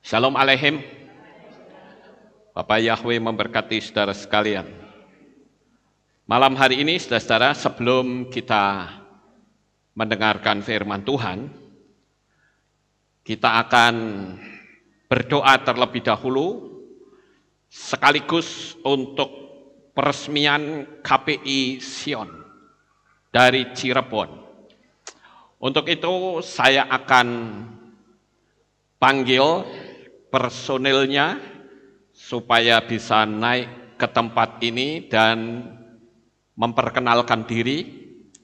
Shalom Aleihim. Bapak Yahweh memberkati saudara sekalian. Malam hari ini, saudara-saudara, sebelum kita mendengarkan firman Tuhan, kita akan berdoa terlebih dahulu, sekaligus untuk peresmian KPI Sion dari Cirebon. Untuk itu, saya akan panggil personilnya supaya bisa naik ke tempat ini dan memperkenalkan diri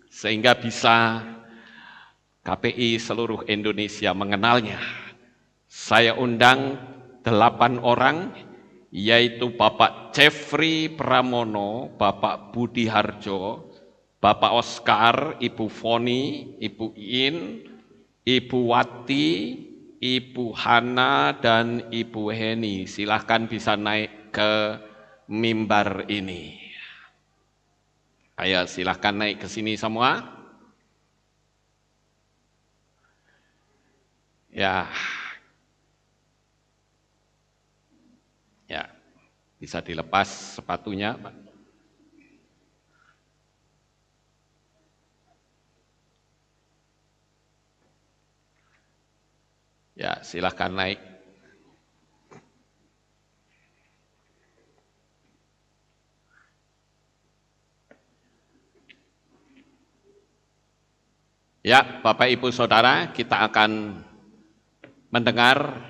sehingga bisa KPI seluruh Indonesia mengenalnya. Saya undang 8 orang, yaitu Bapak Jeffrey Pramono, Bapak Budi Harjo, Bapak Oscar, Ibu Foni, Ibu In, Ibu Wati, Ibu Hana, dan Ibu Heni. Silahkan bisa naik ke mimbar ini. Ayo silahkan naik ke sini semua. Ya, bisa dilepas sepatunya, Pak. Ya, silahkan naik. Ya, Bapak Ibu Saudara, kita akan mendengar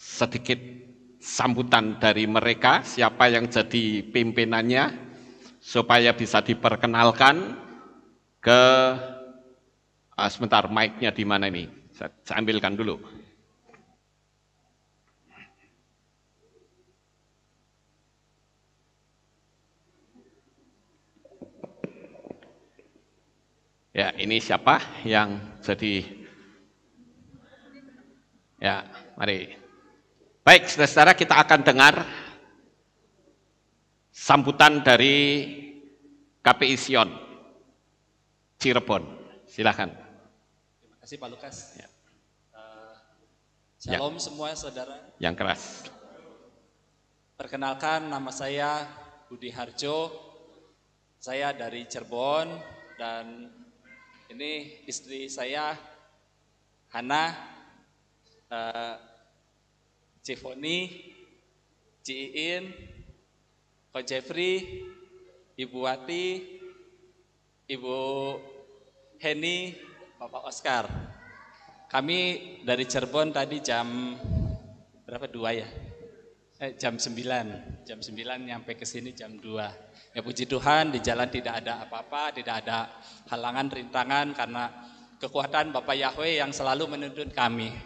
sedikit sambutan dari mereka, siapa yang jadi pimpinannya, supaya bisa diperkenalkan ke, sebentar, mic-nya di mana ini? Saya ambilkan dulu. Ya, ini siapa yang jadi? Ya, mari. Baik, saudara-saudara, kita akan dengar sambutan dari KPI Sion Cirebon. Silakan. Terima kasih Pak Lukas. Ya. Shalom semua saudara. Yang keras. Perkenalkan, nama saya Budi Harjo. Saya dari Cirebon dan ini istri saya Hana, Cifoni, Ciin, Ko Jeffrey, Ibu Wati, Ibu Heni, Bapak Oscar. Kami dari Cirebon tadi jam berapa? 2 ya? Jam 9 nyampe ke sini jam 2. Ya puji Tuhan, di jalan tidak ada apa-apa, tidak ada halangan, rintangan karena kekuatan Bapak Yahweh yang selalu menuntun kami.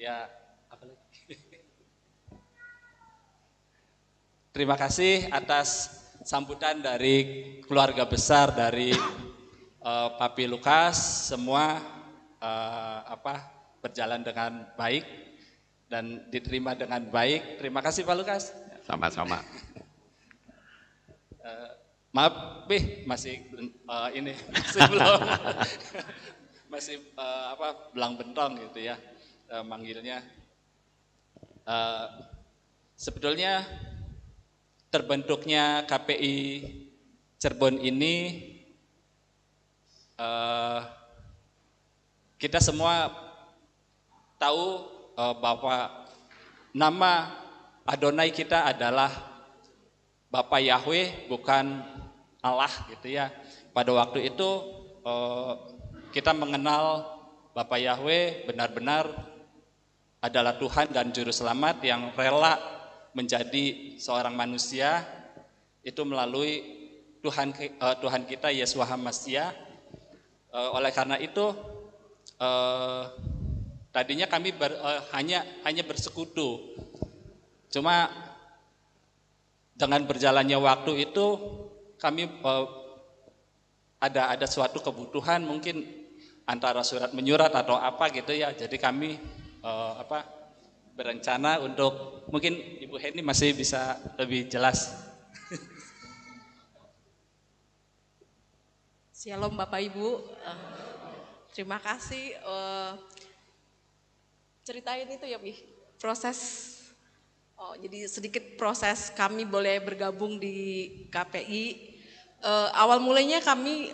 Ya, apa lagi? Terima kasih atas sambutan dari keluarga besar dari Papi Lukas, semua berjalan dengan baik dan diterima dengan baik. Terima kasih Pak Lukas. Sama-sama. Maaf, masih belum masih belang bentong gitu ya manggilnya. Sebetulnya terbentuknya KPI Cirebon ini kita semua tahu bahwa nama Adonai kita adalah Bapak Yahweh, bukan Allah gitu ya. Pada waktu itu kita mengenal Bapak Yahweh benar-benar adalah Tuhan dan Juru Selamat yang rela menjadi seorang manusia itu melalui Tuhan kita Yesus HaMashiach. Oleh karena itu tadinya kami hanya bersekutu. Cuma dengan berjalannya waktu itu kami ada suatu kebutuhan mungkin antara surat menyurat atau apa gitu ya. Jadi kami berencana untuk, mungkin Ibu Heni masih bisa lebih jelas. Shalom Bapak Ibu. Terima kasih. Ceritain itu ya, Pi. Proses. Jadi sedikit proses kami boleh bergabung di KPI. Awal mulanya kami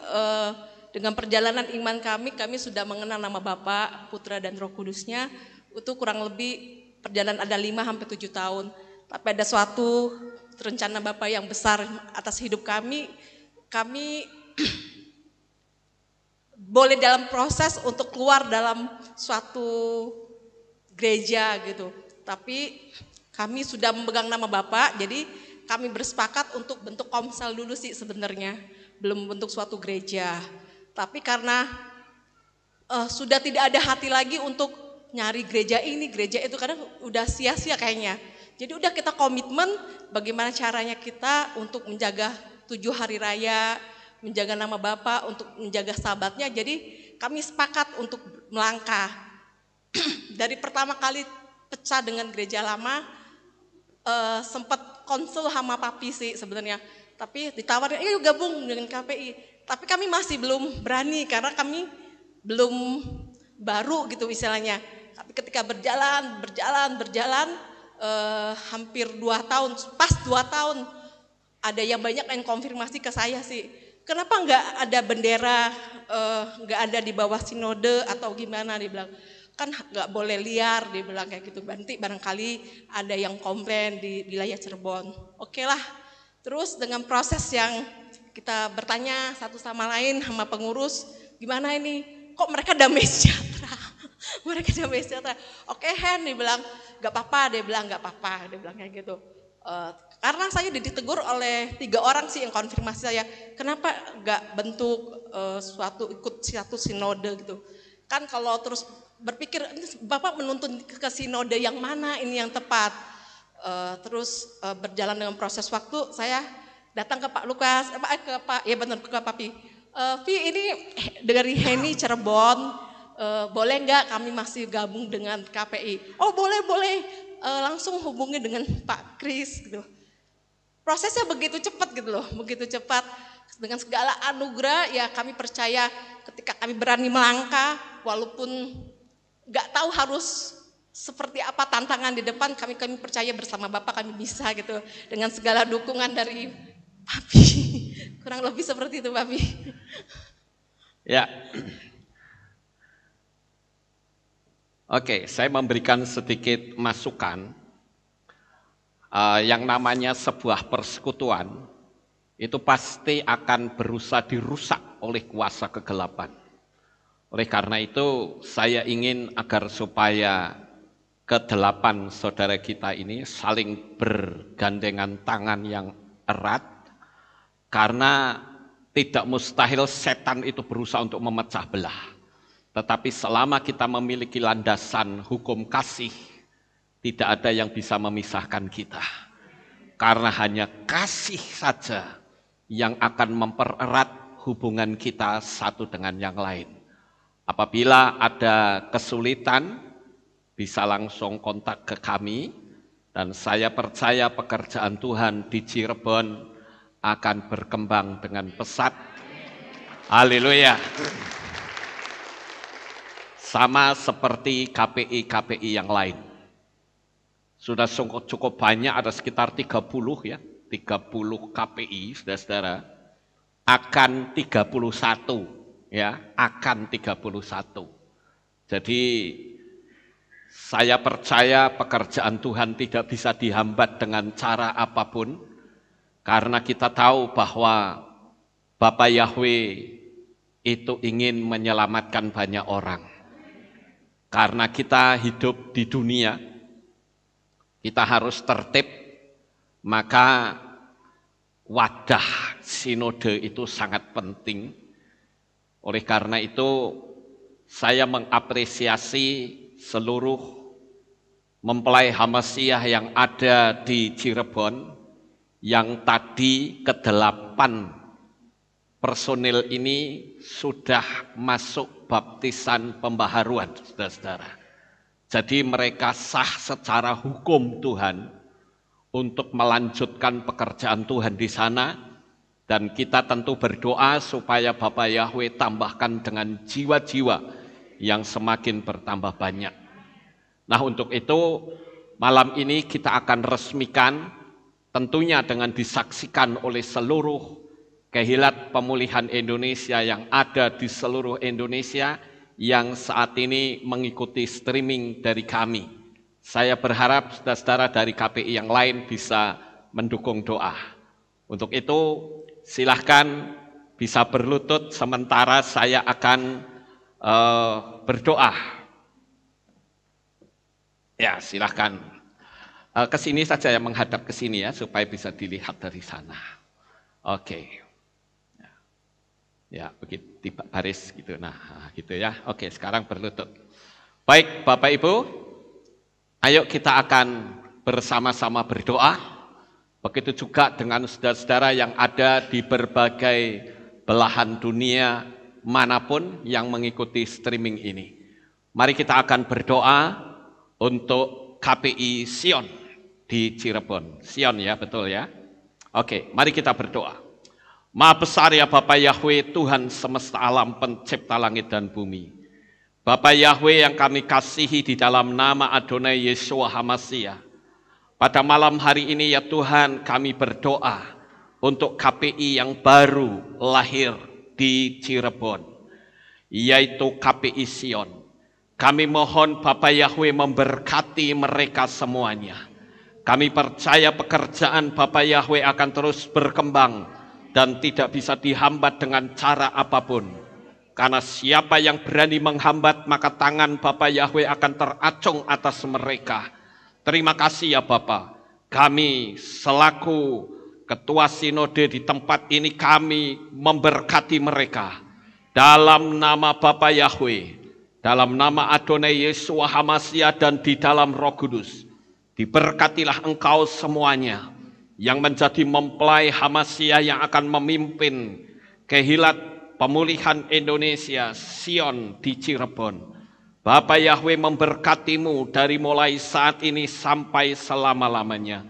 dengan perjalanan iman kami sudah mengenal nama Bapa, Putra dan Roh Kudusnya. Itu kurang lebih perjalanan ada 5-7 tahun. Tapi ada suatu rencana Bapa yang besar atas hidup kami boleh dalam proses untuk keluar dalam suatu gereja gitu. Tapi kami sudah memegang nama Bapak, jadi kami bersepakat untuk bentuk komsel dulu sih sebenarnya, belum bentuk suatu gereja. Tapi karena sudah tidak ada hati lagi untuk nyari gereja ini, gereja itu, karena udah sia-sia kayaknya. Jadi udah kita komitmen bagaimana caranya kita untuk menjaga 7 hari raya, menjaga nama Bapak, untuk menjaga sahabatnya. Jadi kami sepakat untuk melangkah. Dari pertama kali pecah dengan gereja lama, sempat konsul sama papi sih sebenarnya. Tapi ditawarin, yuk gabung dengan KPI. Tapi kami masih belum berani karena kami belum baru gitu istilahnya. Tapi ketika berjalan, hampir 2 tahun, pas 2 tahun, ada yang banyak yang konfirmasi ke saya sih. Kenapa nggak ada bendera, nggak ada di bawah sinode atau gimana, dia bilang. Kan nggak boleh liar, dia bilang kayak gitu. Nanti barangkali ada yang komplain di wilayah Cirebon. Oke lah. Terus dengan proses yang kita bertanya satu sama lain sama pengurus, gimana ini? Kok mereka damai sejahtera? Mereka damai sejahtera. Oke Hen, dia bilang nggak apa-apa, dia bilang nggak apa-apa, dia bilang kayak gitu. Karena saya ditegur oleh 3 orang sih yang konfirmasi saya, kenapa nggak bentuk ikut suatu sinode gitu. Kan kalau terus berpikir, Bapak menuntun ke sinode yang mana ini yang tepat. Terus berjalan dengan proses waktu, saya datang ke Pak Lukas, ke Papi. Vi, ini dari Heni Cirebon, boleh nggak kami masih gabung dengan KPI? Oh boleh, langsung hubungi dengan Pak Kris gitu. Prosesnya begitu cepat gitu loh, begitu cepat. Dengan segala anugerah ya kami percaya ketika kami berani melangkah, walaupun nggak tahu harus seperti apa tantangan di depan, kami percaya bersama Bapak kami bisa gitu, dengan segala dukungan dari Papi. Kurang lebih seperti itu Papi. Ya. Oke, saya memberikan sedikit masukan. Yang namanya sebuah persekutuan itu pasti akan berusaha dirusak oleh kuasa kegelapan. Oleh karena itu saya ingin agar supaya ke-8 saudara kita ini saling bergandengan tangan yang erat, karena tidak mustahil setan itu berusaha untuk memecah belah. Tetapi selama kita memiliki landasan hukum kasih, tidak ada yang bisa memisahkan kita. Karena hanya kasih saja yang akan mempererat hubungan kita satu dengan yang lain. Apabila ada kesulitan, bisa langsung kontak ke kami, dan saya percaya pekerjaan Tuhan di Cirebon akan berkembang dengan pesat. Haleluya. Sama seperti KPI-KPI yang lain. Sudah cukup banyak, ada sekitar 30 ya, 30 KPI, saudara-saudara, akan 31 ya, akan 31. Jadi saya percaya pekerjaan Tuhan tidak bisa dihambat dengan cara apapun, karena kita tahu bahwa Bapa Yahweh itu ingin menyelamatkan banyak orang. Karena kita hidup di dunia, kita harus tertib, maka wadah sinode itu sangat penting. Oleh karena itu, saya mengapresiasi seluruh mempelai Hamasiah yang ada di Cirebon, yang tadi ke-8 personil ini sudah masuk baptisan pembaharuan, saudara-saudara. Jadi mereka sah secara hukum Tuhan untuk melanjutkan pekerjaan Tuhan di sana, dan kita tentu berdoa supaya Bapak Yahweh tambahkan dengan jiwa-jiwa yang semakin bertambah banyak. Nah, untuk itu malam ini kita akan resmikan, tentunya dengan disaksikan oleh seluruh Kehilat Pemulihan Indonesia yang ada di seluruh Indonesia yang saat ini mengikuti streaming dari kami. Saya berharap saudara-saudara dari KPI yang lain bisa mendukung doa. Untuk itu silahkan bisa berlutut sementara saya akan berdoa. Ya, silahkan ke sini saja ya, menghadap ke sini ya, supaya bisa dilihat dari sana. Oke. Ya, begitu di baris gitu. Nah, gitu ya. Oke, sekarang berlutut. Baik, Bapak Ibu, ayo kita akan bersama-sama berdoa. Begitu juga dengan saudara-saudara yang ada di berbagai belahan dunia manapun yang mengikuti streaming ini. Mari kita akan berdoa untuk KPI Sion di Cirebon. Sion ya, betul ya? Oke, mari kita berdoa. Maha besar ya Bapak Yahweh, Tuhan semesta alam, pencipta langit dan bumi. Bapak Yahweh yang kami kasihi di dalam nama Adonai Yeshua HaMashiach. Pada malam hari ini ya Tuhan, kami berdoa untuk KPI yang baru lahir di Cirebon, yaitu KPI Sion. Kami mohon Bapak Yahweh memberkati mereka semuanya. Kami percaya pekerjaan Bapak Yahweh akan terus berkembang dan tidak bisa dihambat dengan cara apapun. Karena siapa yang berani menghambat, maka tangan Bapak Yahweh akan teracung atas mereka. Terima kasih ya Bapak. Kami selaku Ketua Sinode di tempat ini, kami memberkati mereka. Dalam nama Bapak Yahweh, dalam nama Adonai Yeshua HaMashiach dan di dalam Roh Kudus, diberkatilah engkau semuanya yang menjadi mempelai HaMashiach yang akan memimpin Kehilat Pemulihan Indonesia Sion di Cirebon. Bapak Yahweh memberkatimu dari mulai saat ini sampai selama-lamanya.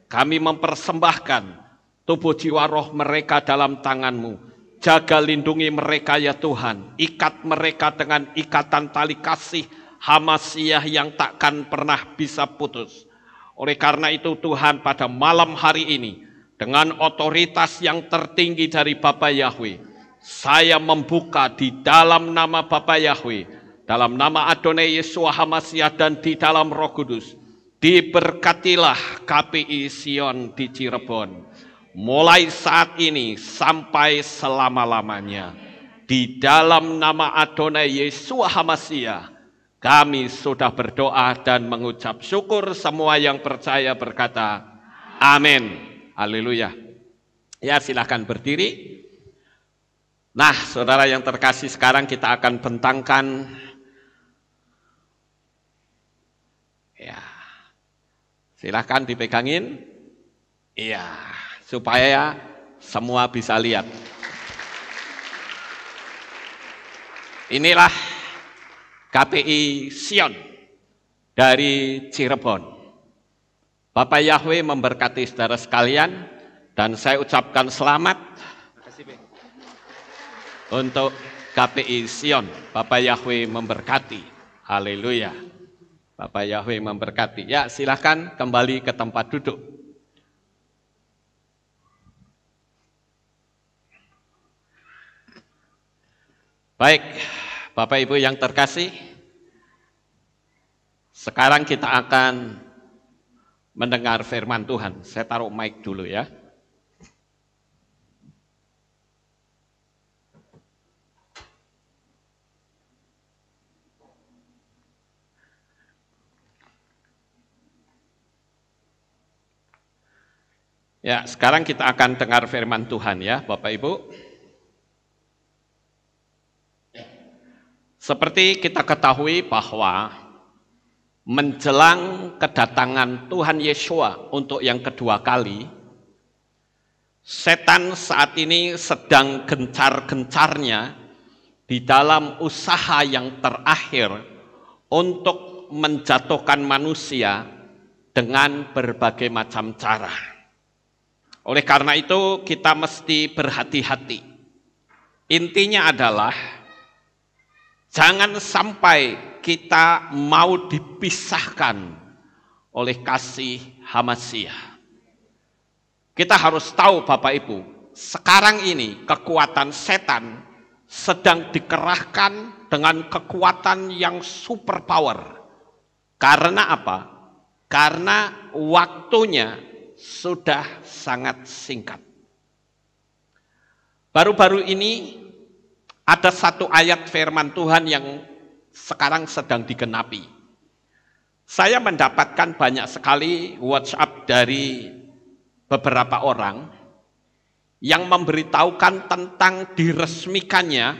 Kami mempersembahkan tubuh jiwa roh mereka dalam tanganmu. Jaga lindungi mereka ya Tuhan. Ikat mereka dengan ikatan tali kasih HaMashiach yang takkan pernah bisa putus. Oleh karena itu Tuhan, pada malam hari ini dengan otoritas yang tertinggi dari Bapak Yahweh, saya membuka di dalam nama Bapak Yahweh, dalam nama Adonai Yeshua HaMashiach dan di dalam Roh Kudus, diberkatilah KPI Sion di Cirebon, mulai saat ini sampai selama-lamanya. Di dalam nama Adonai Yeshua HaMashiach, kami sudah berdoa dan mengucap syukur. Semua yang percaya berkata, amin. Haleluya. Ya, silahkan berdiri. Nah, saudara yang terkasih, sekarang kita akan bentangkan. Ya, silahkan dipegangin. Iya, supaya semua bisa lihat. Inilah KPI Sion dari Cirebon. Bapak Yahweh memberkati saudara sekalian, dan saya ucapkan selamat untuk KPI Sion. Bapak Yahweh memberkati. Haleluya. Bapak Yahweh memberkati. Ya, silakan kembali ke tempat duduk. Baik, Bapak Ibu yang terkasih, sekarang kita akan mendengar firman Tuhan. Saya taruh mic dulu ya. Ya, sekarang kita akan dengar firman Tuhan ya, Bapak Ibu. Seperti kita ketahui bahwa menjelang kedatangan Tuhan Yeshua untuk yang kedua kali, setan saat ini sedang gencar-gencarnya di dalam usaha yang terakhir untuk menjatuhkan manusia dengan berbagai macam cara. Oleh karena itu kita mesti berhati-hati. Intinya adalah Jangan sampai kita mau dipisahkan oleh kasih Hamasyah. Kita harus tahu Bapak Ibu, sekarang ini kekuatan setan sedang dikerahkan dengan kekuatan yang super power. Karena apa? Karena waktunya sudah sangat singkat. Baru-baru ini ada satu ayat firman Tuhan yang sekarang sedang digenapi. Saya mendapatkan banyak sekali WhatsApp dari beberapa orang yang memberitahukan tentang diresmikannya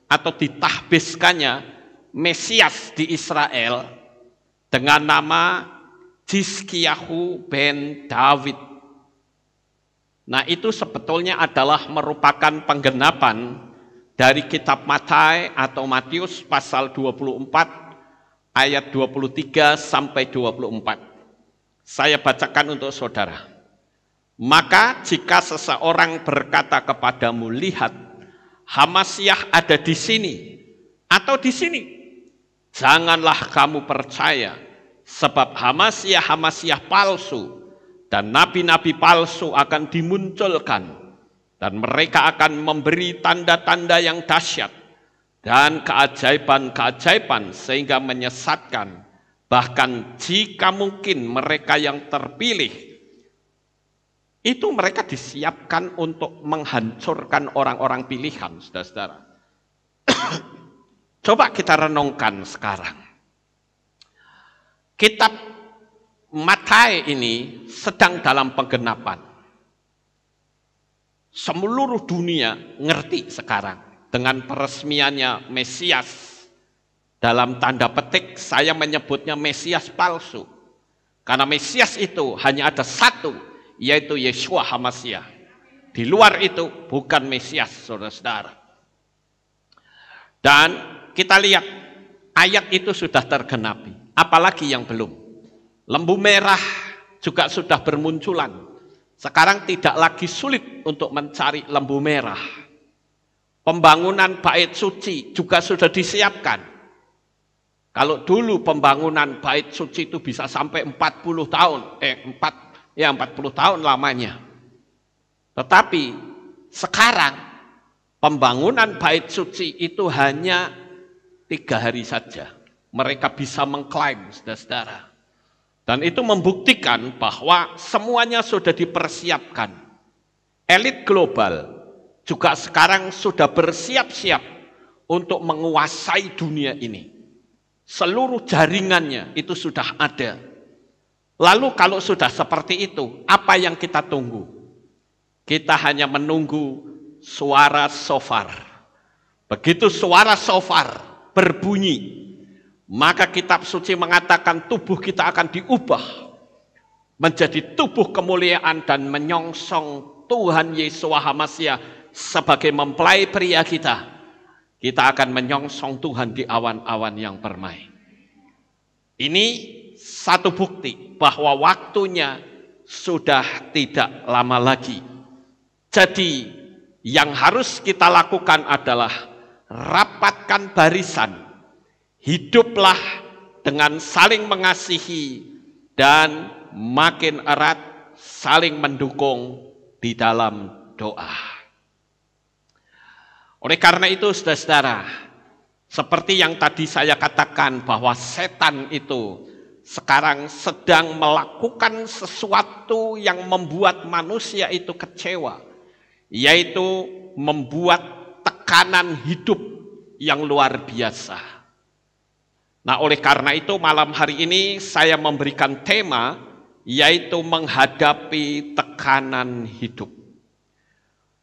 atau ditahbiskannya Mesias di Israel dengan nama Hizkiyahu bin David. Nah, itu sebetulnya adalah merupakan penggenapan dari kitab Matai atau Matius pasal 24 ayat 23 sampai 24. Saya bacakan untuk saudara. Maka jika seseorang berkata kepadamu, lihat, Hamasyah ada di sini atau di sini, janganlah kamu percaya, sebab Hamasyah palsu dan nabi-nabi palsu akan dimunculkan, dan mereka akan memberi tanda-tanda yang dahsyat dan keajaiban-keajaiban sehingga menyesatkan, bahkan jika mungkin mereka yang terpilih itu mereka disiapkan untuk menghancurkan orang-orang pilihan, saudara-saudara. Coba kita renungkan sekarang. Kitab Matai ini sedang dalam penggenapan. Seluruh dunia ngerti sekarang dengan peresmiannya Mesias. Dalam tanda petik saya menyebutnya Mesias palsu. Karena Mesias itu hanya ada satu, yaitu Yeshua Hamasyah. Di luar itu bukan Mesias, saudara-saudara. Dan kita lihat ayat itu sudah tergenapi. Apalagi yang belum. Lembu merah juga sudah bermunculan. Sekarang tidak lagi sulit untuk mencari lembu merah. Pembangunan bait suci juga sudah disiapkan. Kalau dulu pembangunan bait suci itu bisa sampai 40 tahun, 40 tahun lamanya. Tetapi sekarang pembangunan bait suci itu hanya 3 hari saja. Mereka bisa mengklaim, saudara-saudara. Dan itu membuktikan bahwa semuanya sudah dipersiapkan. Elit global juga sekarang sudah bersiap-siap untuk menguasai dunia ini. Seluruh jaringannya itu sudah ada. Lalu kalau sudah seperti itu, apa yang kita tunggu? Kita hanya menunggu suara shofar. Begitu suara shofar berbunyi, maka kitab suci mengatakan tubuh kita akan diubah menjadi tubuh kemuliaan dan menyongsong Tuhan Yesus Hamasyah sebagai mempelai pria kita. Kita akan menyongsong Tuhan di awan-awan yang permai. Ini satu bukti bahwa waktunya sudah tidak lama lagi. Jadi yang harus kita lakukan adalah rapatkan barisan, hiduplah dengan saling mengasihi dan makin erat saling mendukung di dalam doa. Oleh karena itu, saudara-saudara, seperti yang tadi saya katakan bahwa setan itu sekarang sedang melakukan sesuatu yang membuat manusia itu kecewa, yaitu membuat tekanan hidup yang luar biasa. Nah, oleh karena itu malam hari ini saya memberikan tema yaitu menghadapi tekanan hidup.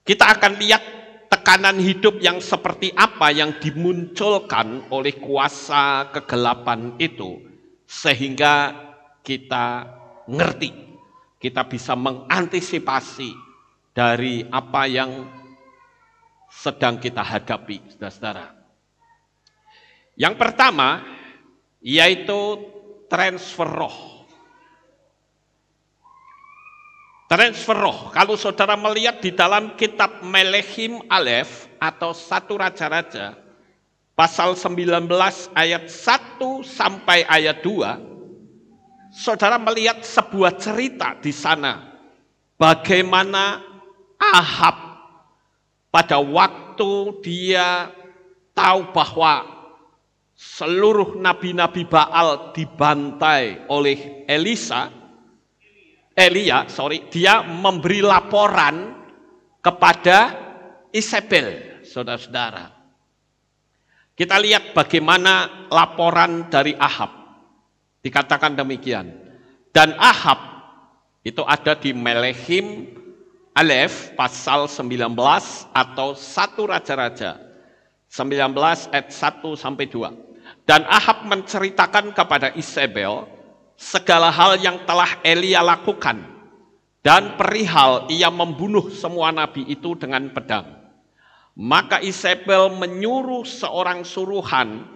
Kita akan lihat tekanan hidup yang seperti apa yang dimunculkan oleh kuasa kegelapan itu, sehingga kita ngerti, kita bisa mengantisipasi dari apa yang sedang kita hadapi, saudara-saudara. Yang pertama, yaitu transfer roh. Transfer roh, kalau saudara melihat di dalam kitab Melehim Alef atau 1 Raja-Raja, pasal 19 ayat 1 sampai ayat 2, saudara melihat sebuah cerita di sana. Bagaimana Ahab pada waktu dia tahu bahwa seluruh nabi-nabi Baal dibantai oleh Elia, dia memberi laporan kepada Isabel, saudara-saudara. Kita lihat bagaimana laporan dari Ahab. Dikatakan demikian. Dan Ahab, itu ada di Melehim Alef pasal 19 atau 1 Raja-Raja 19 ayat 1 sampai 2. Dan Ahab menceritakan kepada Isabel segala hal yang telah Elia lakukan dan perihal ia membunuh semua nabi itu dengan pedang. Maka Isabel menyuruh seorang suruhan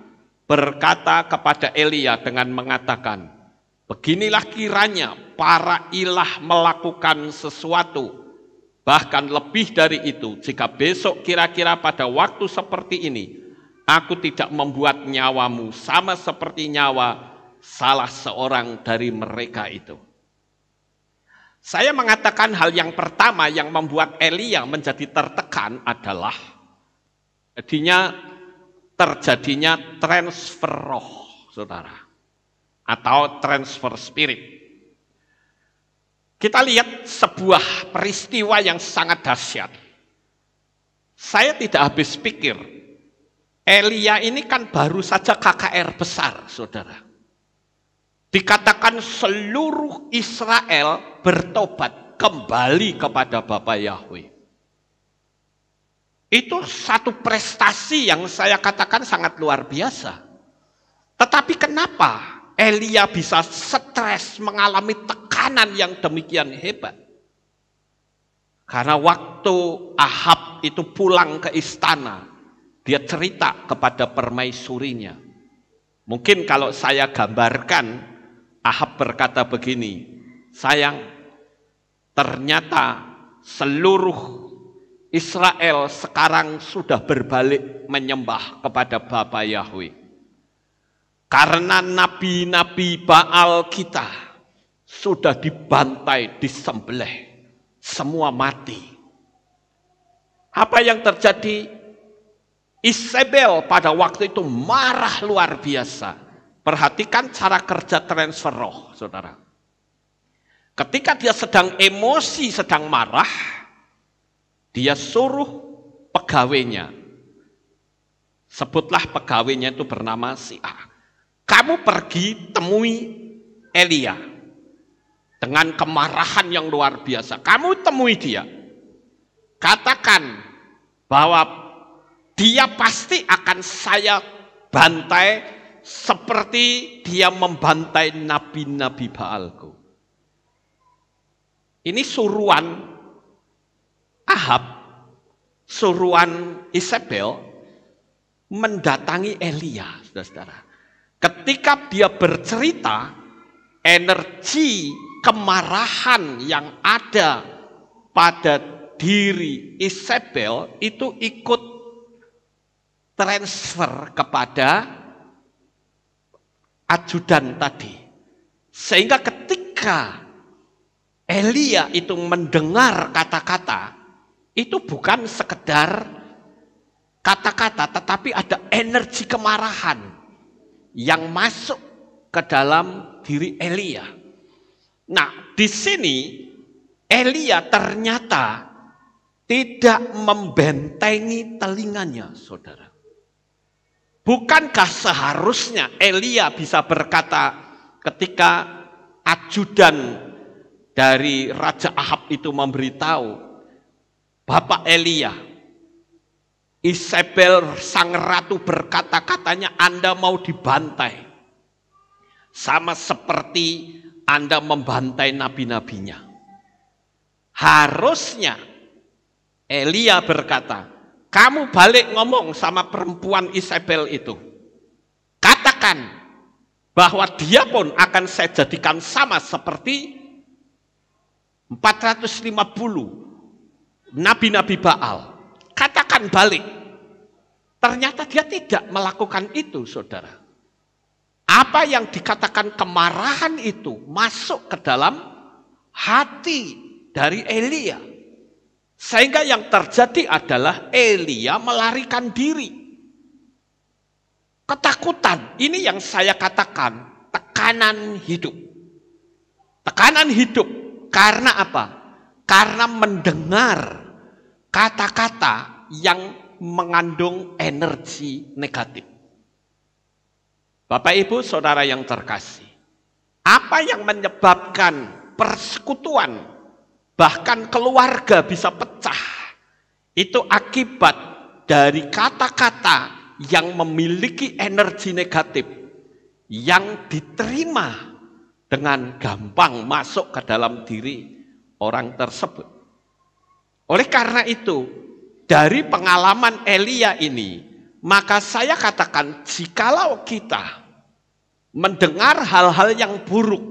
berkata kepada Elia dengan mengatakan, beginilah kiranya para ilah melakukan sesuatu, bahkan lebih dari itu, jika besok kira-kira pada waktu seperti ini, aku tidak membuat nyawamu sama seperti nyawa salah seorang dari mereka itu. Saya mengatakan hal yang pertama yang membuat Elia menjadi tertekan adalah terjadinya transfer roh, saudara, atau transfer spirit. Kita lihat sebuah peristiwa yang sangat dahsyat. Saya tidak habis pikir, Elia ini kan baru saja KKR besar, saudara. Dikatakan seluruh Israel bertobat kembali kepada Bapa Yahweh. Itu satu prestasi yang saya katakan sangat luar biasa. Tetapi kenapa Elia bisa stres, mengalami tekanan yang demikian hebat? Karena waktu Ahab itu pulang ke istana, dia cerita kepada permaisurinya. Mungkin kalau saya gambarkan, Ahab berkata begini, sayang, ternyata seluruh Israel sekarang sudah berbalik menyembah kepada Bapa Yahweh. Karena nabi-nabi Baal kita sudah dibantai, disembelih, semua mati. Apa yang terjadi? Isabel pada waktu itu marah luar biasa. Perhatikan cara kerja transfer roh, saudara. Ketika dia sedang emosi, sedang marah, dia suruh pegawainya, sebutlah pegawainya itu bernama si A. Kamu pergi temui Elia dengan kemarahan yang luar biasa. Kamu temui dia, katakan bahwa dia pasti akan saya bantai seperti dia membantai nabi-nabi Baalku. Ini suruhan Ahab, suruhan Isabel mendatangi Elia, saudara-saudara. Ketika dia bercerita, energi kemarahan yang ada pada diri Isabel itu ikut transfer kepada ajudan tadi. Sehingga ketika Elia itu mendengar kata-kata, itu bukan sekedar kata-kata, tetapi ada energi kemarahan yang masuk ke dalam diri Elia. Nah, di sini Elia ternyata tidak membentengi telinganya, saudara. Bukankah seharusnya Elia bisa berkata ketika ajudan dari Raja Ahab itu memberitahu, Bapak Elia, Isabel sang ratu berkata, katanya Anda mau dibantai. Sama seperti Anda membantai nabi-nabinya. Harusnya Elia berkata, kamu balik ngomong sama perempuan Isabel itu. Katakan bahwa dia pun akan saya jadikan sama seperti 450 nabi-nabi Baal. Katakan balik. Ternyata dia tidak melakukan itu, saudara. Apa yang dikatakan kemarahan itu masuk ke dalam hati dari Elia. Sehingga yang terjadi adalah Elia melarikan diri. Ketakutan, ini yang saya katakan tekanan hidup. Tekanan hidup, karena apa? Karena mendengar kata-kata yang mengandung energi negatif. Bapak Ibu Saudara yang terkasih, apa yang menyebabkan persekutuan bahkan keluarga bisa pecah? Itu akibat dari kata-kata yang memiliki energi negatif yang diterima dengan gampang masuk ke dalam diri orang tersebut. Oleh karena itu, dari pengalaman Elia ini, maka saya katakan jikalau kita mendengar hal-hal yang buruk,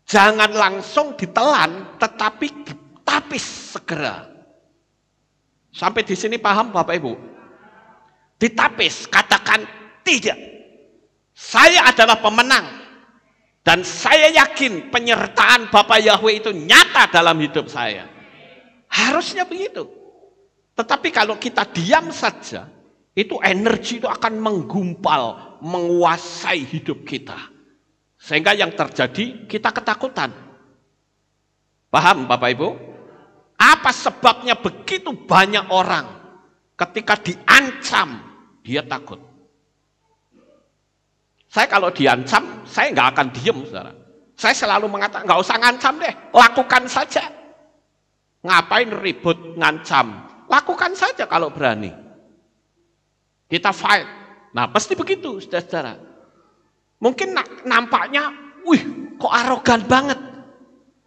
jangan langsung ditelan, tetapi ditapis segera. Sampai di sini paham Bapak Ibu? Ditapis, katakan tidak. Saya adalah pemenang. Dan saya yakin penyertaan Bapak Yahweh itu nyata dalam hidup saya. Harusnya begitu. Tetapi kalau kita diam saja, itu energi itu akan menggumpal, menguasai hidup kita. Sehingga yang terjadi, kita ketakutan. Paham Bapak Ibu? Apa sebabnya begitu banyak orang ketika diancam, dia takut. Saya kalau diancam, saya nggak akan diem, saudara. Saya selalu mengatakan, nggak usah ngancam deh, lakukan saja. Ngapain ribut ngancam? Lakukan saja kalau berani. Kita fight. Nah pasti begitu, saudara-saudara. Mungkin nampaknya, wih kok arogan banget.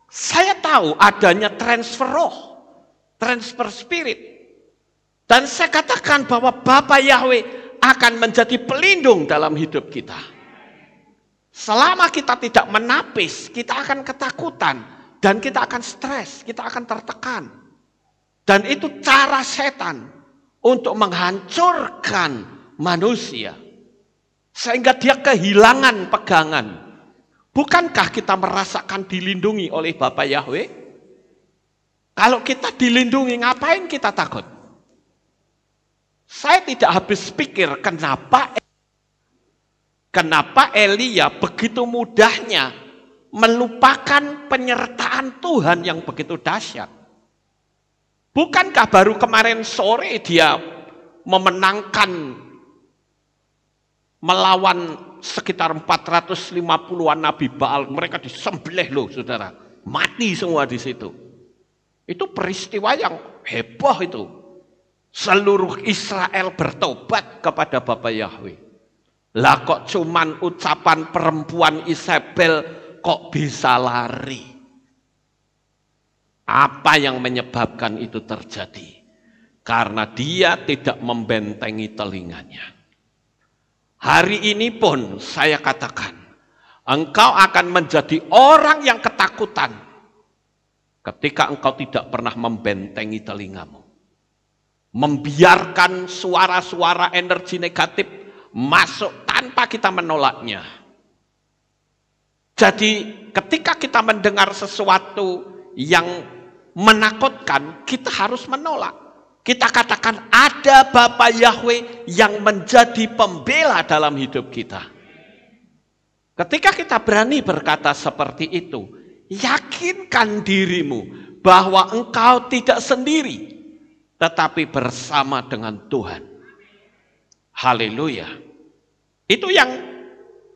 Saya tahu adanya transfer roh, transfer spirit. Dan saya katakan bahwa Bapa Yahweh akan menjadi pelindung dalam hidup kita. Selama kita tidak menapis, kita akan ketakutan. Dan kita akan stres, kita akan tertekan. Dan itu cara setan untuk menghancurkan manusia. Sehingga dia kehilangan pegangan. Bukankah kita merasakan dilindungi oleh Bapa Yahweh? Kalau kita dilindungi, ngapain kita takut? Saya tidak habis pikir kenapa Elia begitu mudahnya melupakan penyertaan Tuhan yang begitu dahsyat. Bukankah baru kemarin sore dia memenangkan melawan sekitar 450-an Nabi Baal. Mereka disembelih loh saudara. Mati semua di situ. Itu peristiwa yang heboh itu. Seluruh Israel bertobat kepada Bapa Yahweh. Lah kok cuman ucapan perempuan Isabel kok bisa lari? Apa yang menyebabkan itu terjadi? Karena dia tidak membentengi telinganya. Hari ini pun saya katakan, engkau akan menjadi orang yang ketakutan ketika engkau tidak pernah membentengi telingamu. Membiarkan suara-suara energi negatif masuk tanpa kita menolaknya. Jadi ketika kita mendengar sesuatu yang menakutkan, kita harus menolak. Kita katakan ada Bapa Yahweh yang menjadi pembela dalam hidup kita. Ketika kita berani berkata seperti itu, yakinkan dirimu bahwa engkau tidak sendiri, tetapi bersama dengan Tuhan. Haleluya. Itu yang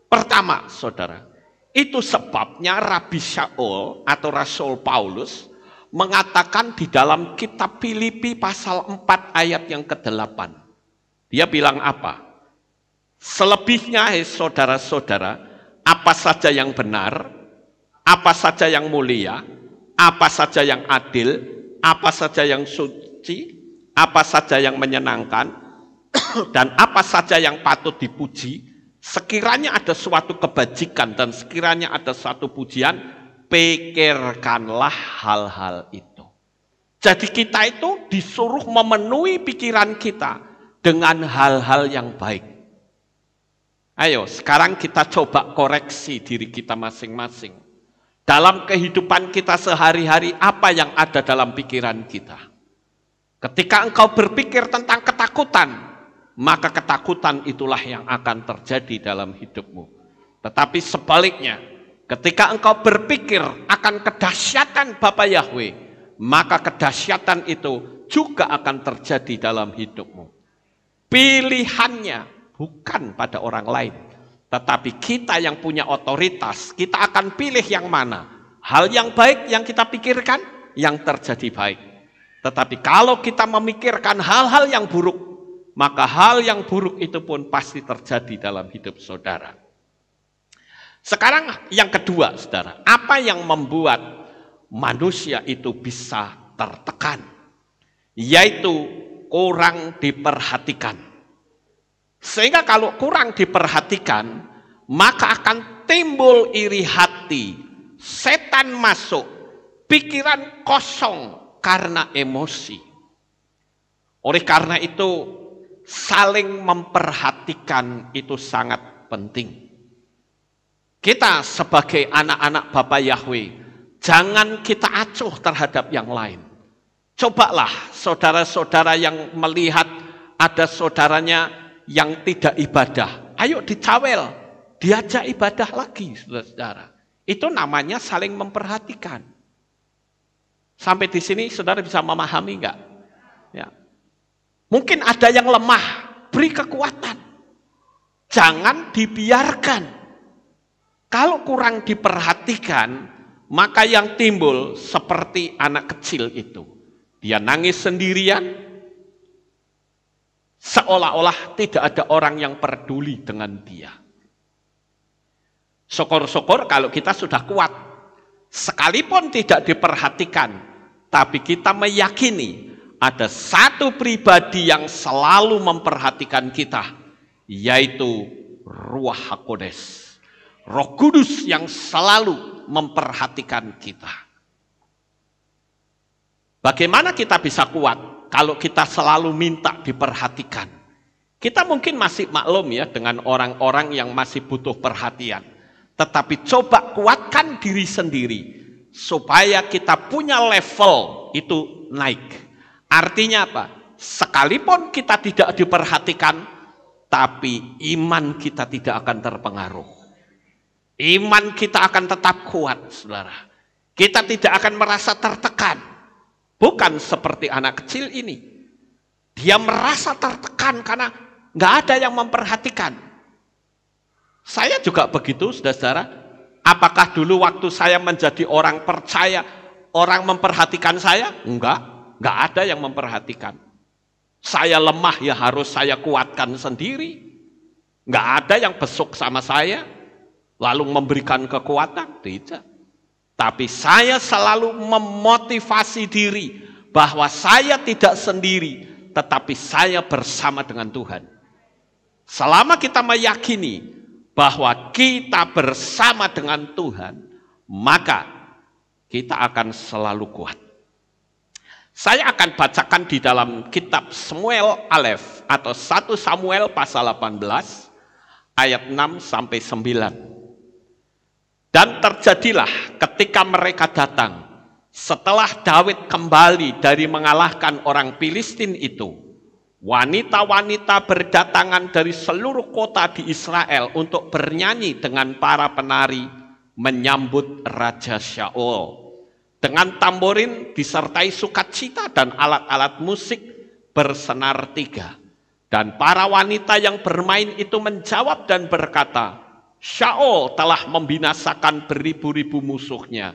pertama, saudara. Itu sebabnya Rabi Shaul atau Rasul Paulus mengatakan di dalam kitab Filipi pasal 4 ayat yang ke-8. Dia bilang apa? Selebihnya, saudara-saudara, apa saja yang benar, apa saja yang mulia, apa saja yang adil, apa saja yang suci, apa saja yang menyenangkan, dan apa saja yang patut dipuji, sekiranya ada suatu kebajikan dan sekiranya ada suatu pujian, pikirkanlah hal-hal itu. Jadi kita itu disuruh memenuhi pikiran kita dengan hal-hal yang baik. Ayo, sekarang kita coba koreksi diri kita masing-masing. Dalam kehidupan kita sehari-hari, apa yang ada dalam pikiran kita? Ketika engkau berpikir tentang ketakutan, maka ketakutan itulah yang akan terjadi dalam hidupmu. Tetapi sebaliknya, ketika engkau berpikir akan kedahsyatan Bapa Yahweh, maka kedahsyatan itu juga akan terjadi dalam hidupmu. Pilihannya bukan pada orang lain, tetapi kita yang punya otoritas, kita akan pilih yang mana. Hal yang baik yang kita pikirkan, yang terjadi baik. Tetapi kalau kita memikirkan hal-hal yang buruk, maka hal yang buruk itu pun pasti terjadi dalam hidup saudara. Sekarang yang kedua, saudara, apa yang membuat manusia itu bisa tertekan? Yaitu kurang diperhatikan. Sehingga kalau kurang diperhatikan, maka akan timbul iri hati, setan masuk, pikiran kosong karena emosi. Oleh karena itu, saling memperhatikan itu sangat penting. Kita sebagai anak-anak Bapa Yahweh, jangan kita acuh terhadap yang lain. Cobalah saudara-saudara yang melihat ada saudaranya yang tidak ibadah. Ayo dicawel, diajak ibadah lagi, saudara-saudara. Itu namanya saling memperhatikan. Sampai di sini saudara bisa memahami enggak? Ya. Mungkin ada yang lemah, beri kekuatan. Jangan dibiarkan. Kalau kurang diperhatikan, maka yang timbul seperti anak kecil itu. Dia nangis sendirian, seolah-olah tidak ada orang yang peduli dengan dia. Syukur-syukur kalau kita sudah kuat. Sekalipun tidak diperhatikan, tapi kita meyakini ada satu pribadi yang selalu memperhatikan kita, yaitu Ruach HaKodes. Roh Kudus yang selalu memperhatikan kita. Bagaimana kita bisa kuat kalau kita selalu minta diperhatikan? Kita mungkin masih maklum ya dengan orang-orang yang masih butuh perhatian. Tetapi coba kuatkan diri sendiri supaya kita punya level itu naik. Artinya apa? Sekalipun kita tidak diperhatikan, tapi iman kita tidak akan terpengaruh. Iman kita akan tetap kuat, saudara. Kita tidak akan merasa tertekan. Bukan seperti anak kecil ini. Dia merasa tertekan karena nggak ada yang memperhatikan. Saya juga begitu, saudara. Apakah dulu waktu saya menjadi orang percaya, orang memperhatikan saya? Enggak ada yang memperhatikan. Saya lemah ya harus saya kuatkan sendiri. Enggak ada yang besuk sama saya, lalu memberikan kekuatan, tidak. Tapi saya selalu memotivasi diri bahwa saya tidak sendiri, tetapi saya bersama dengan Tuhan. Selama kita meyakini bahwa kita bersama dengan Tuhan, maka kita akan selalu kuat. Saya akan bacakan di dalam kitab Samuel Alef atau 1 Samuel pasal 18 ayat 6 sampai 9. Dan terjadilah ketika mereka datang, setelah Daud kembali dari mengalahkan orang Filistin itu, wanita-wanita berdatangan dari seluruh kota di Israel untuk bernyanyi dengan para penari menyambut Raja Shaul. Dengan tamborin disertai sukacita dan alat-alat musik bersenar tiga. Dan para wanita yang bermain itu menjawab dan berkata, Shaul telah membinasakan beribu-ribu musuhnya,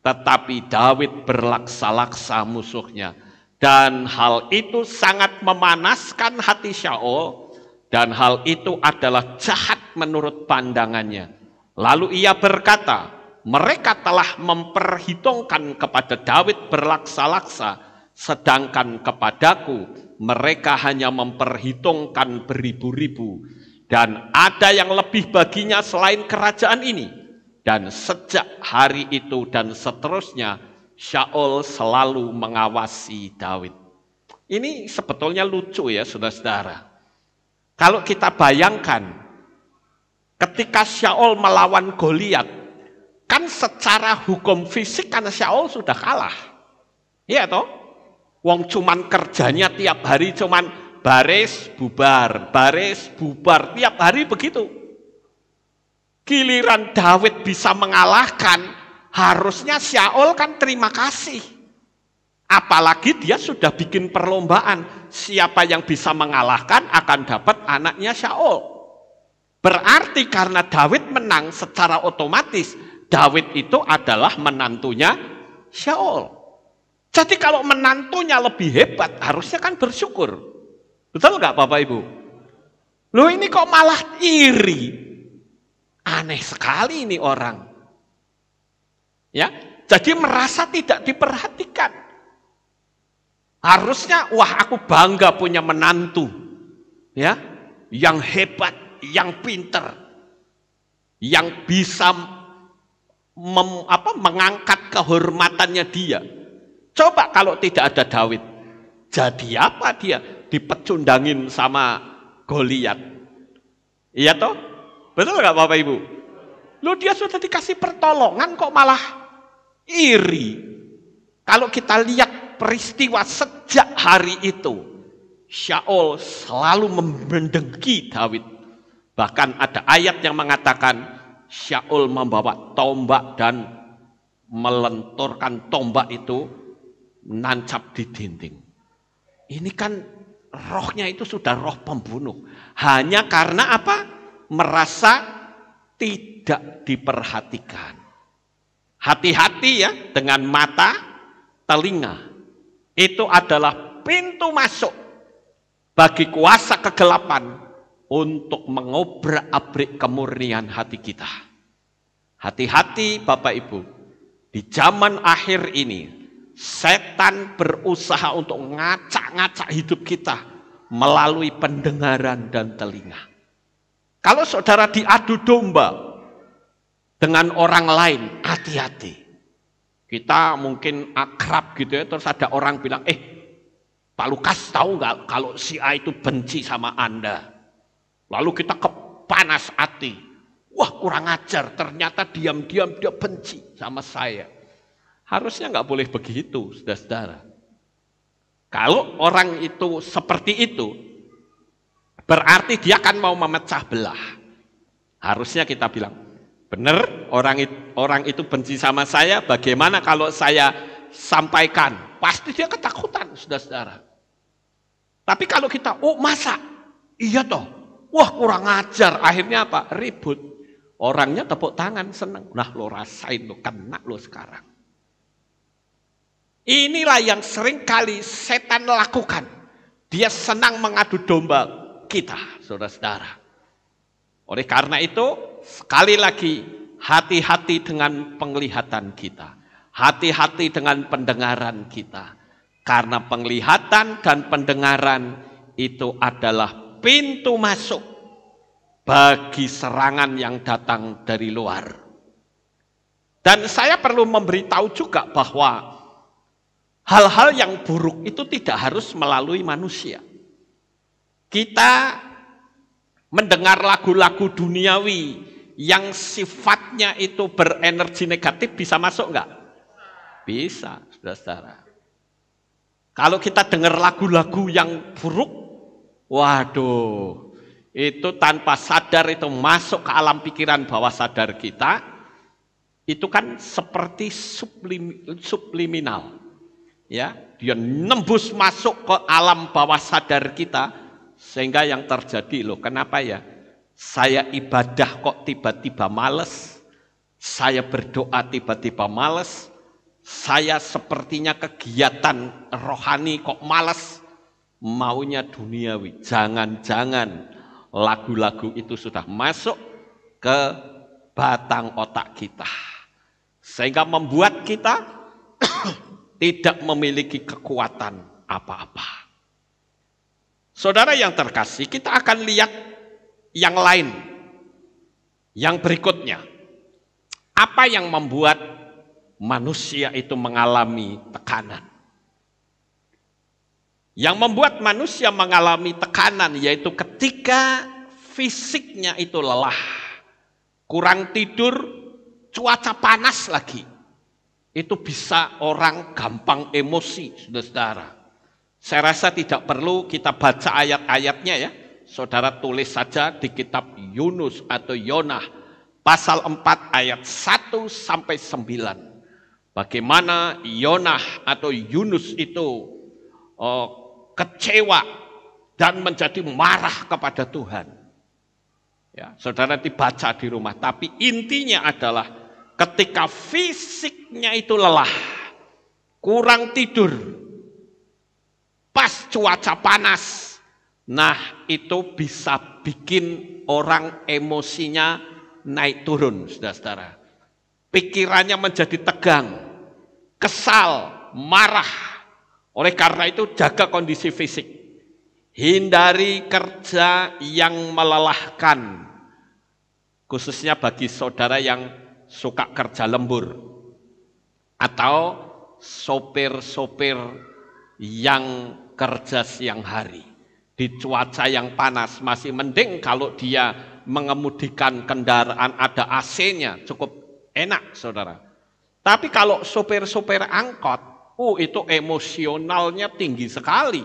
tetapi Daud berlaksa-laksa musuhnya. Dan hal itu sangat memanaskan hati Shaul, dan hal itu adalah jahat menurut pandangannya. Lalu ia berkata, mereka telah memperhitungkan kepada Daud berlaksa-laksa, sedangkan kepadaku mereka hanya memperhitungkan beribu-ribu. Dan ada yang lebih baginya selain kerajaan ini. Dan sejak hari itu dan seterusnya, Shaul selalu mengawasi Daud. Ini sebetulnya lucu ya saudara-saudara. Kalau kita bayangkan ketika Syaul melawan Goliat, kan secara hukum fisik karena Syaul sudah kalah. Iya toh? Wong cuman kerjanya tiap hari cuman baris bubar tiap hari begitu. Giliran Daud bisa mengalahkan, harusnya Syaul kan terima kasih. Apalagi dia sudah bikin perlombaan, siapa yang bisa mengalahkan akan dapat anaknya Syaul. Berarti karena Daud menang, secara otomatis Daud itu adalah menantunya Syaul. Jadi kalau menantunya lebih hebat, harusnya kan bersyukur. Betul nggak Bapak Ibu? Loh ini kok malah iri? Aneh sekali ini orang. Ya, jadi merasa tidak diperhatikan. Harusnya, wah aku bangga punya menantu, ya, yang hebat, yang pinter, yang bisa mengangkat kehormatannya dia. Coba kalau tidak ada Daud, jadi apa dia? Dipecundangin sama Goliat. Iya toh? Betul nggak Bapak Ibu? Loh dia sudah dikasih pertolongan kok malah iri. Kalau kita lihat peristiwa sejak hari itu, Syaul selalu mendengki Daud. Bahkan ada ayat yang mengatakan Syaul membawa tombak dan melenturkan tombak itu menancap di dinding. Ini kan rohnya itu sudah roh pembunuh. Hanya karena apa? Merasa tidak diperhatikan. Hati-hati ya dengan mata, telinga. Itu adalah pintu masuk bagi kuasa kegelapan untuk mengobrak-abrik kemurnian hati kita. Hati-hati Bapak Ibu, di zaman akhir ini, setan berusaha untuk ngacak-ngacak hidup kita melalui pendengaran dan telinga. Kalau saudara diadu domba dengan orang lain, hati-hati. Kita mungkin akrab gitu ya, terus ada orang bilang, Pak Lukas tahu nggak kalau si A itu benci sama Anda? Lalu kita kepanas hati. Wah kurang ajar, ternyata diam-diam dia benci sama saya. Harusnya nggak boleh begitu, saudara-saudara. Kalau orang itu seperti itu, berarti dia akan mau memecah belah. Harusnya kita bilang, benar orang itu benci sama saya, bagaimana kalau saya sampaikan? Pasti dia ketakutan, saudara-saudara. Tapi kalau kita, masa? Iya toh, wah kurang ajar, akhirnya apa? Ribut. Orangnya tepuk tangan, senang. Nah lo rasain, lo kena lo sekarang. Inilah yang sering kali setan lakukan. Dia senang mengadu domba kita, saudara-saudara. Oleh karena itu, sekali lagi, hati-hati dengan penglihatan kita. Hati-hati dengan pendengaran kita. Karena penglihatan dan pendengaran itu adalah pintu masuk bagi serangan yang datang dari luar. Dan saya perlu memberitahu juga bahwa hal-hal yang buruk itu tidak harus melalui manusia. Kita mendengar lagu-lagu duniawi yang sifatnya itu berenergi negatif bisa masuk enggak? Bisa, saudara-saudara. Kalau kita dengar lagu-lagu yang buruk, waduh, itu tanpa sadar itu masuk ke alam pikiran bawah sadar kita, itu kan seperti subliminal. Ya, dia nembus masuk ke alam bawah sadar kita, sehingga yang terjadi loh, kenapa ya? Saya ibadah kok tiba-tiba males, saya berdoa tiba-tiba males, saya sepertinya kegiatan rohani kok males, maunya duniawi. Jangan-jangan lagu-lagu itu sudah masuk ke batang otak kita, sehingga membuat kita tidak memiliki kekuatan apa-apa. Saudara yang terkasih, kita akan lihat yang lain, yang berikutnya. Apa yang membuat manusia itu mengalami tekanan? Yang membuat manusia mengalami tekanan yaitu ketika fisiknya itu lelah, kurang tidur, cuaca panas lagi. Itu bisa orang gampang emosi, saudara-saudara. Saya rasa tidak perlu kita baca ayat-ayatnya ya. Saudara tulis saja di kitab Yunus atau Yonah pasal 4 ayat 1 sampai 9. Bagaimana Yonah atau Yunus itu kecewa dan menjadi marah kepada Tuhan. Ya, saudara dibaca di rumah. Tapi intinya adalah ketika fisiknya itu lelah, kurang tidur, pas cuaca panas, nah itu bisa bikin orang emosinya naik turun, saudara-saudara. Pikirannya menjadi tegang, kesal, marah. Oleh karena itu jaga kondisi fisik. Hindari kerja yang melelahkan. Khususnya bagi saudara yang suka kerja lembur. Atau sopir-sopir yang kerja siang hari. Di cuaca yang panas masih mending kalau dia mengemudikan kendaraan ada AC-nya. Cukup enak saudara. Tapi kalau sopir-sopir angkot, itu emosionalnya tinggi sekali.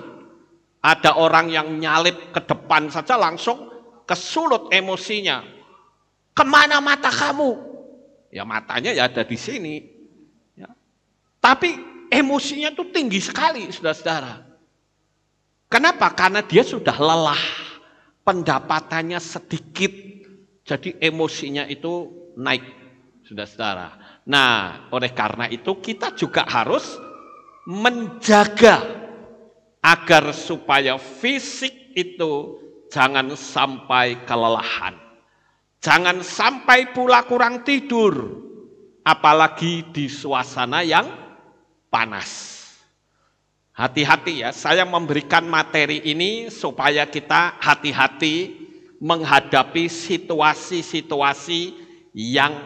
Ada orang yang nyalip ke depan saja langsung kesulut emosinya. Kemana mata kamu? Ya matanya ya ada di sini. Ya. Tapi emosinya itu tinggi sekali, saudara-saudara. Kenapa? Karena dia sudah lelah. Pendapatannya sedikit. Jadi emosinya itu naik, saudara-saudara. Nah, oleh karena itu kita juga harus menjaga agar supaya fisik itu jangan sampai kelelahan. Jangan sampai pula kurang tidur, apalagi di suasana yang panas. Hati-hati ya, saya memberikan materi ini supaya kita hati-hati menghadapi situasi-situasi yang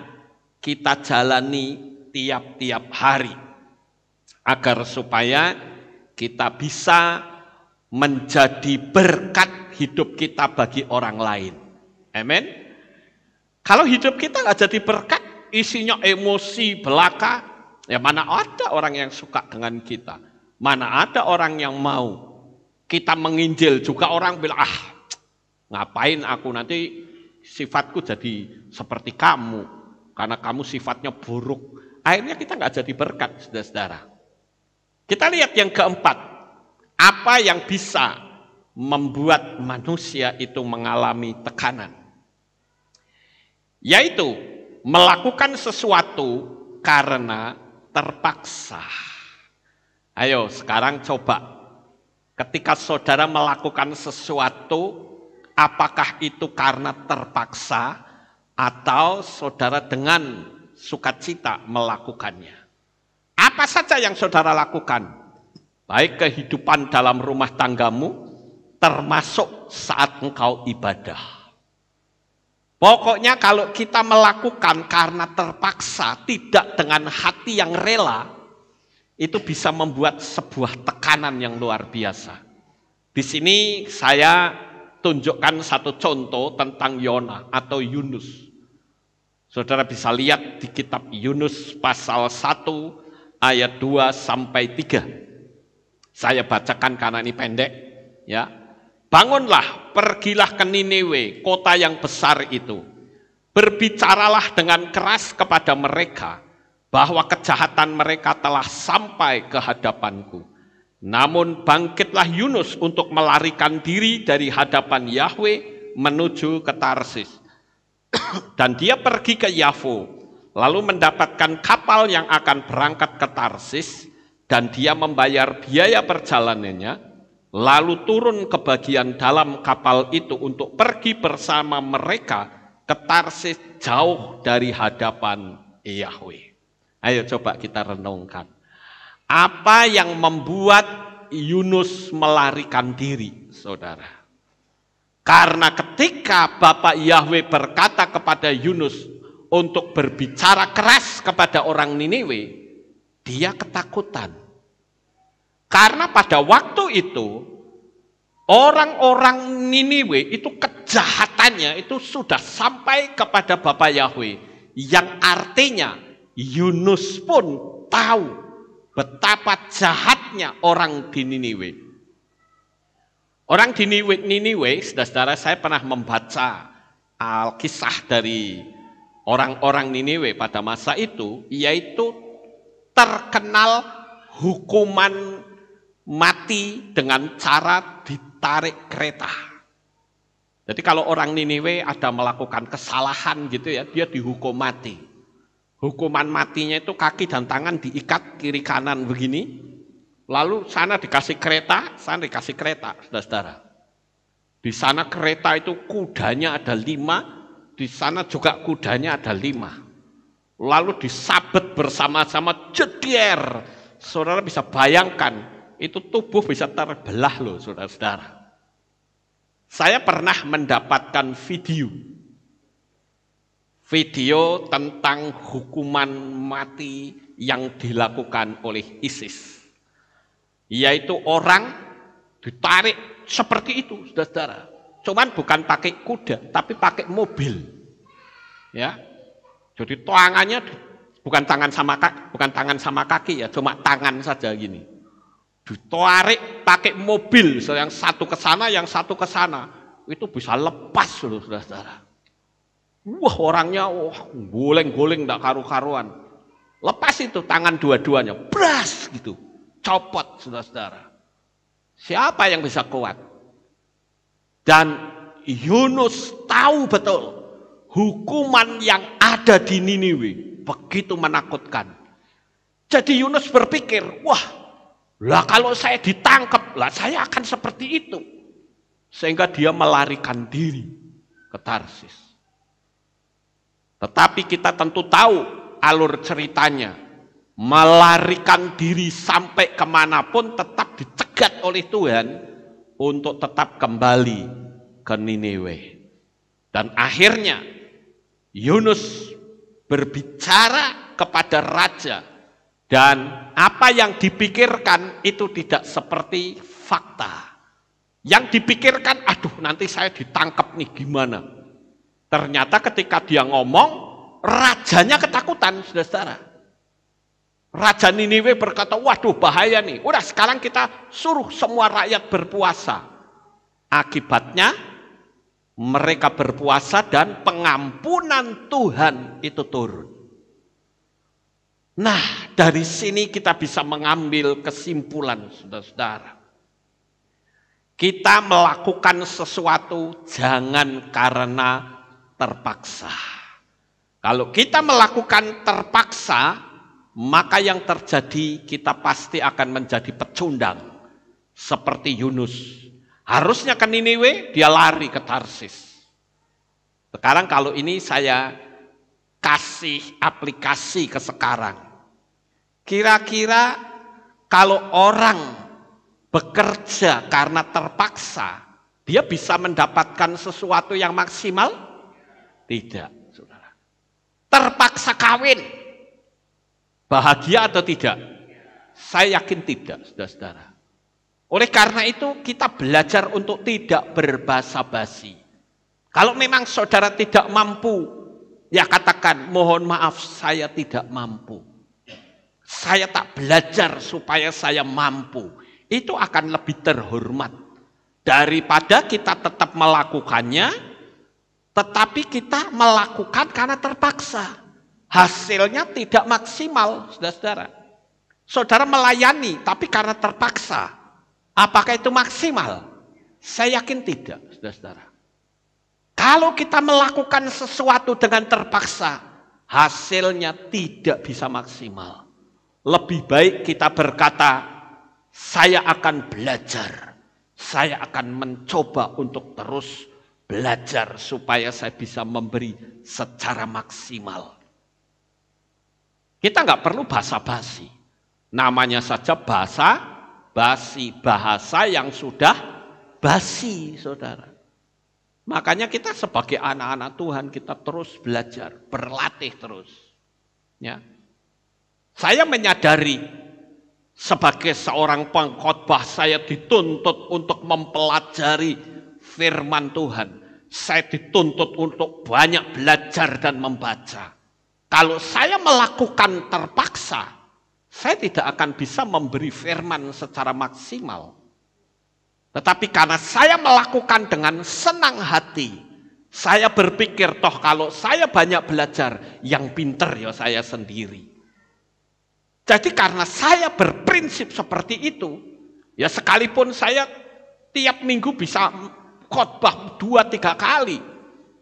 kita jalani tiap-tiap hari. Agar supaya kita bisa menjadi berkat hidup kita bagi orang lain. Amin. Kalau hidup kita nggak jadi berkat, isinya emosi belaka, ya mana ada orang yang suka dengan kita. Mana ada orang yang mau. Kita menginjil juga orang bilang, ngapain aku nanti sifatku jadi seperti kamu. Karena kamu sifatnya buruk. Akhirnya kita nggak jadi berkat, saudara-saudara. Kita lihat yang keempat, apa yang bisa membuat manusia itu mengalami tekanan. Yaitu melakukan sesuatu karena terpaksa. Ayo sekarang coba, ketika saudara melakukan sesuatu, apakah itu karena terpaksa atau saudara dengan sukacita melakukannya? Apa saja yang saudara lakukan, baik kehidupan dalam rumah tanggamu, termasuk saat engkau ibadah. Pokoknya kalau kita melakukan karena terpaksa, tidak dengan hati yang rela, itu bisa membuat sebuah tekanan yang luar biasa. Di sini saya tunjukkan satu contoh tentang Yonah atau Yunus. Saudara bisa lihat di kitab Yunus pasal 1, ayat 2 sampai 3. Saya bacakan karena ini pendek, ya. Bangunlah, pergilah ke Niniwe, kota yang besar itu. Berbicaralah dengan keras kepada mereka bahwa kejahatan mereka telah sampai ke hadapanku. Namun bangkitlah Yunus untuk melarikan diri dari hadapan Yahweh menuju ke Tarsis. Dan dia pergi ke Yafo, lalu mendapatkan kapal yang akan berangkat ke Tarsis, dan dia membayar biaya perjalanannya, lalu turun ke bagian dalam kapal itu untuk pergi bersama mereka ke Tarsis jauh dari hadapan Yahweh. Ayo coba kita renungkan. Apa yang membuat Yunus melarikan diri, saudara? Karena ketika Bapak Yahweh berkata kepada Yunus untuk berbicara keras kepada orang Niniwe, dia ketakutan. Karena pada waktu itu orang-orang Niniwe itu kejahatannya itu sudah sampai kepada Bapa Yahweh, yang artinya Yunus pun tahu betapa jahatnya orang di Niniwe. Orang di Niniwe, saudara-saudara, saya pernah membaca kisah dari orang-orang Niniwe pada masa itu, yaitu terkenal hukuman mati dengan cara ditarik kereta. Jadi kalau orang Niniwe ada melakukan kesalahan gitu ya, dia dihukum mati. Hukuman matinya itu kaki dan tangan diikat kiri kanan begini, lalu sana dikasih kereta, sana dikasih kereta, saudara-saudara. Di sana kereta itu kudanya ada 5, di sana juga kudanya ada 5. Lalu disabet bersama-sama jeder. Saudara bisa bayangkan, itu tubuh bisa terbelah loh, saudara-saudara. Saya pernah mendapatkan video tentang hukuman mati yang dilakukan oleh ISIS. Yaitu orang ditarik seperti itu, saudara-saudara. Cuman bukan pakai kuda, tapi pakai mobil. Ya. Jadi tangannya bukan tangan sama kaki ya, cuma tangan saja gini. Ditarik pakai mobil, yang satu ke sana, yang satu ke sana. Itu bisa lepas loh, saudara-saudara. Wah, orangnya goleng-goleng enggak karu-karuan. Lepas itu tangan dua-duanya, bras gitu. Copot, saudara-saudara. Siapa yang bisa kuat? Dan Yunus tahu betul hukuman yang ada di Niniwe begitu menakutkan. Jadi Yunus berpikir, wah, lah kalau saya ditangkap, lah saya akan seperti itu. Sehingga dia melarikan diri ke Tarsis. Tetapi kita tentu tahu alur ceritanya. Melarikan diri sampai kemanapun tetap dicegat oleh Tuhan untuk tetap kembali ke Niniwe. Dan akhirnya Yunus berbicara kepada raja. Dan apa yang dipikirkan itu tidak seperti fakta. Yang dipikirkan, aduh nanti saya ditangkap nih gimana. Ternyata ketika dia ngomong, rajanya ketakutan, saudara-saudara. Raja Niniwe berkata, waduh bahaya nih. Udah sekarang kita suruh semua rakyat berpuasa. Akibatnya mereka berpuasa dan pengampunan Tuhan itu turun. Nah, dari sini kita bisa mengambil kesimpulan, saudara-saudara. Kita melakukan sesuatu jangan karena terpaksa. Kalau kita melakukan terpaksa, maka yang terjadi kita pasti akan menjadi pecundang. Seperti Yunus. Harusnya ke Niniwe, dia lari ke Tarsis. Sekarang kalau ini saya kasih aplikasi ke sekarang. Kira-kira kalau orang bekerja karena terpaksa, dia bisa mendapatkan sesuatu yang maksimal? Tidak, saudara. Terpaksa kawin, bahagia atau tidak? Saya yakin tidak, saudara-saudara. Oleh karena itu kita belajar untuk tidak berbasa-basi. Kalau memang saudara tidak mampu, ya katakan, mohon maaf saya tidak mampu. Saya tak belajar supaya saya mampu. Itu akan lebih terhormat. Daripada kita tetap melakukannya, tetapi kita melakukan karena terpaksa. Hasilnya tidak maksimal, saudara-saudara. Saudara melayani, tapi karena terpaksa. Apakah itu maksimal? Saya yakin tidak, saudara-saudara. Kalau kita melakukan sesuatu dengan terpaksa, hasilnya tidak bisa maksimal. Lebih baik kita berkata, saya akan belajar. Saya akan mencoba untuk terus belajar supaya saya bisa memberi secara maksimal. Kita nggak perlu basa-basi. Namanya saja basa-basi, bahasa yang sudah basi, saudara. Makanya kita sebagai anak-anak Tuhan, kita terus belajar, berlatih terus. Ya. Saya menyadari Sebagai seorang pengkhotbah saya dituntut untuk mempelajari firman Tuhan. Saya dituntut untuk banyak belajar dan membaca. Kalau saya melakukan terpaksa, saya tidak akan bisa memberi firman secara maksimal. Tetapi karena saya melakukan dengan senang hati, saya berpikir toh kalau saya banyak belajar, yang pinter ya saya sendiri. Jadi karena saya berprinsip seperti itu, ya sekalipun saya tiap minggu bisa khotbah 2-3 kali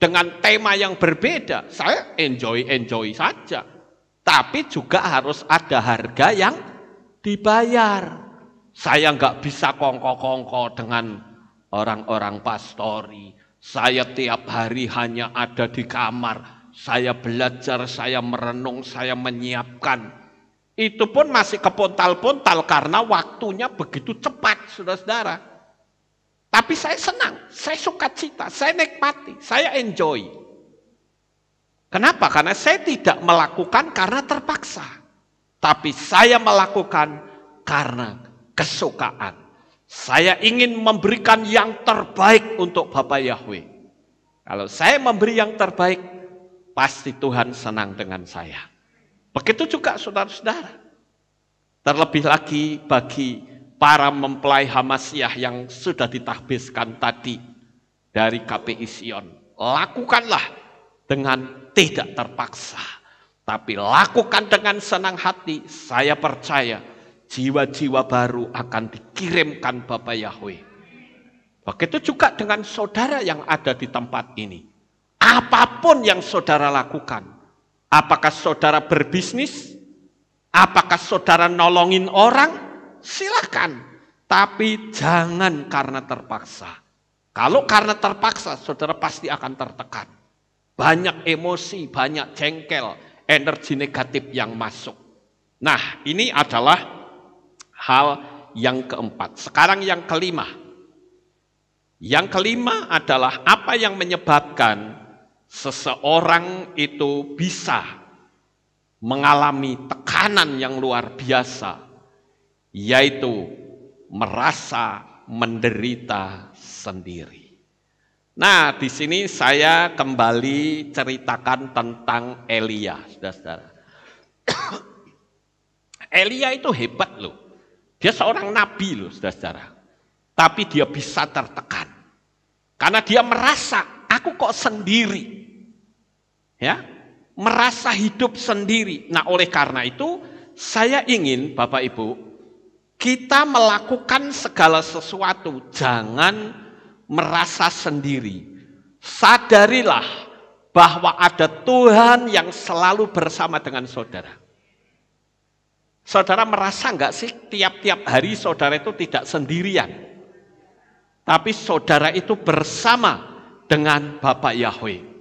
dengan tema yang berbeda, saya enjoy saja. Tapi juga harus ada harga yang dibayar. Saya nggak bisa kongko-kongko dengan orang-orang pastori. Saya tiap hari hanya ada di kamar. Saya belajar, saya merenung, saya menyiapkan. Itu pun masih kepontal-pontal karena waktunya begitu cepat, saudara-saudara. Tapi saya senang, saya suka cita, saya nikmati, saya enjoy. Kenapa? Karena saya tidak melakukan karena terpaksa. Tapi saya melakukan karena kesukaan. Saya ingin memberikan yang terbaik untuk Bapak Yahweh. Kalau saya memberi yang terbaik, pasti Tuhan senang dengan saya. Begitu juga saudara-saudara. Terlebih lagi bagi para mempelai Hamasyah yang sudah ditahbiskan tadi dari KPI Sion. Lakukanlah dengan tidak terpaksa. Tapi lakukan dengan senang hati. Saya percaya jiwa-jiwa baru akan dikirimkan Bapak Yahweh. Begitu juga dengan saudara yang ada di tempat ini. Apapun yang saudara lakukan. Apakah saudara berbisnis? Apakah saudara nolongin orang? Silakan. Tapi jangan karena terpaksa. Kalau karena terpaksa, saudara pasti akan tertekan. Banyak emosi, banyak jengkel, energi negatif yang masuk. Nah, ini adalah hal yang keempat. Sekarang yang kelima. Yang kelima adalah apa yang menyebabkan seseorang itu bisa mengalami tekanan yang luar biasa, yaitu merasa menderita sendiri. Nah, di sini saya kembali ceritakan tentang Elia, saudara-saudara. Elia itu hebat loh. Dia seorang nabi loh, saudara-saudara. Tapi dia bisa tertekan. Karena dia merasa, aku kok sendiri. Ya, merasa hidup sendiri. Nah, oleh karena itu, saya ingin Bapak Ibu, kita melakukan segala sesuatu, jangan merasa sendiri. Sadarilah bahwa ada Tuhan yang selalu bersama dengan saudara. Saudara merasa enggak sih tiap-tiap hari saudara itu tidak sendirian? Tapi saudara itu bersama dengan Bapak Yahweh.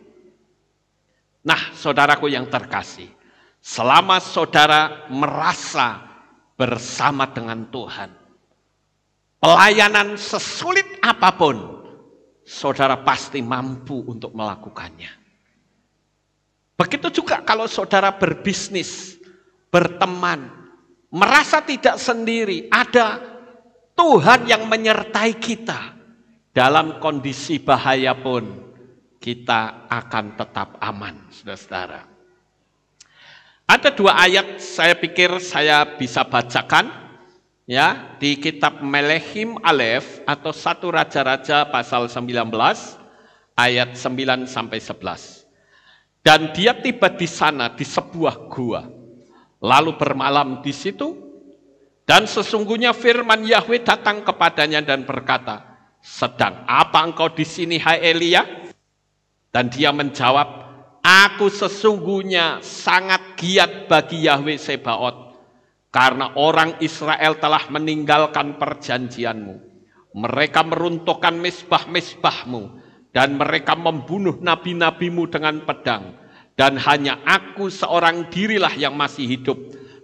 Nah, saudaraku yang terkasih, selama saudara merasa bersama dengan Tuhan, pelayanan sesulit apapun, saudara pasti mampu untuk melakukannya. Begitu juga kalau saudara berbisnis, berteman, merasa tidak sendiri, ada Tuhan yang menyertai kita. Dalam kondisi bahaya pun, kita akan tetap aman, saudara-saudara. Ada 2 ayat saya pikir saya bisa bacakan ya di kitab Melehim Alef atau 1 Raja-Raja pasal 19 ayat 9 sampai 11. Dan dia tiba di sana di sebuah gua, lalu bermalam di situ, dan sesungguhnya firman Yahweh datang kepadanya dan berkata, sedang apa engkau di sini, hai Elia? Dan dia menjawab, aku sesungguhnya sangat giat bagi Yahweh Sebaot, karena orang Israel telah meninggalkan perjanjianmu. Mereka meruntuhkan mezbah-mezbahmu, dan mereka membunuh nabi-nabimu dengan pedang. Dan hanya aku seorang dirilah yang masih hidup,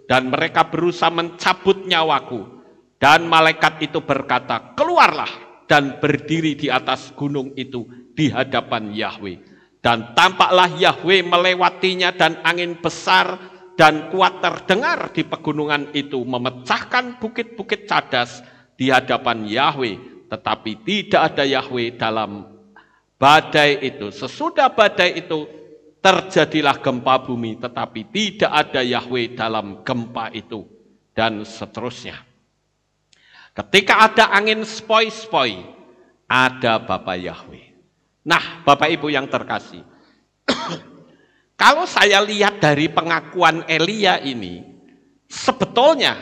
dan mereka berusaha mencabut nyawaku. Dan malaikat itu berkata, keluarlah dan berdiri di atas gunung itu di hadapan Yahweh. Dan tampaklah Yahweh melewatinya dan angin besar dan kuat terdengar di pegunungan itu, memecahkan bukit-bukit cadas di hadapan Yahweh, tetapi tidak ada Yahweh dalam badai itu. Sesudah badai itu terjadilah gempa bumi, tetapi tidak ada Yahweh dalam gempa itu, dan seterusnya. Ketika ada angin sepoi-sepoi, ada Bapa Yahweh. Nah, Bapak Ibu yang terkasih, kalau saya lihat dari pengakuan Elia ini, sebetulnya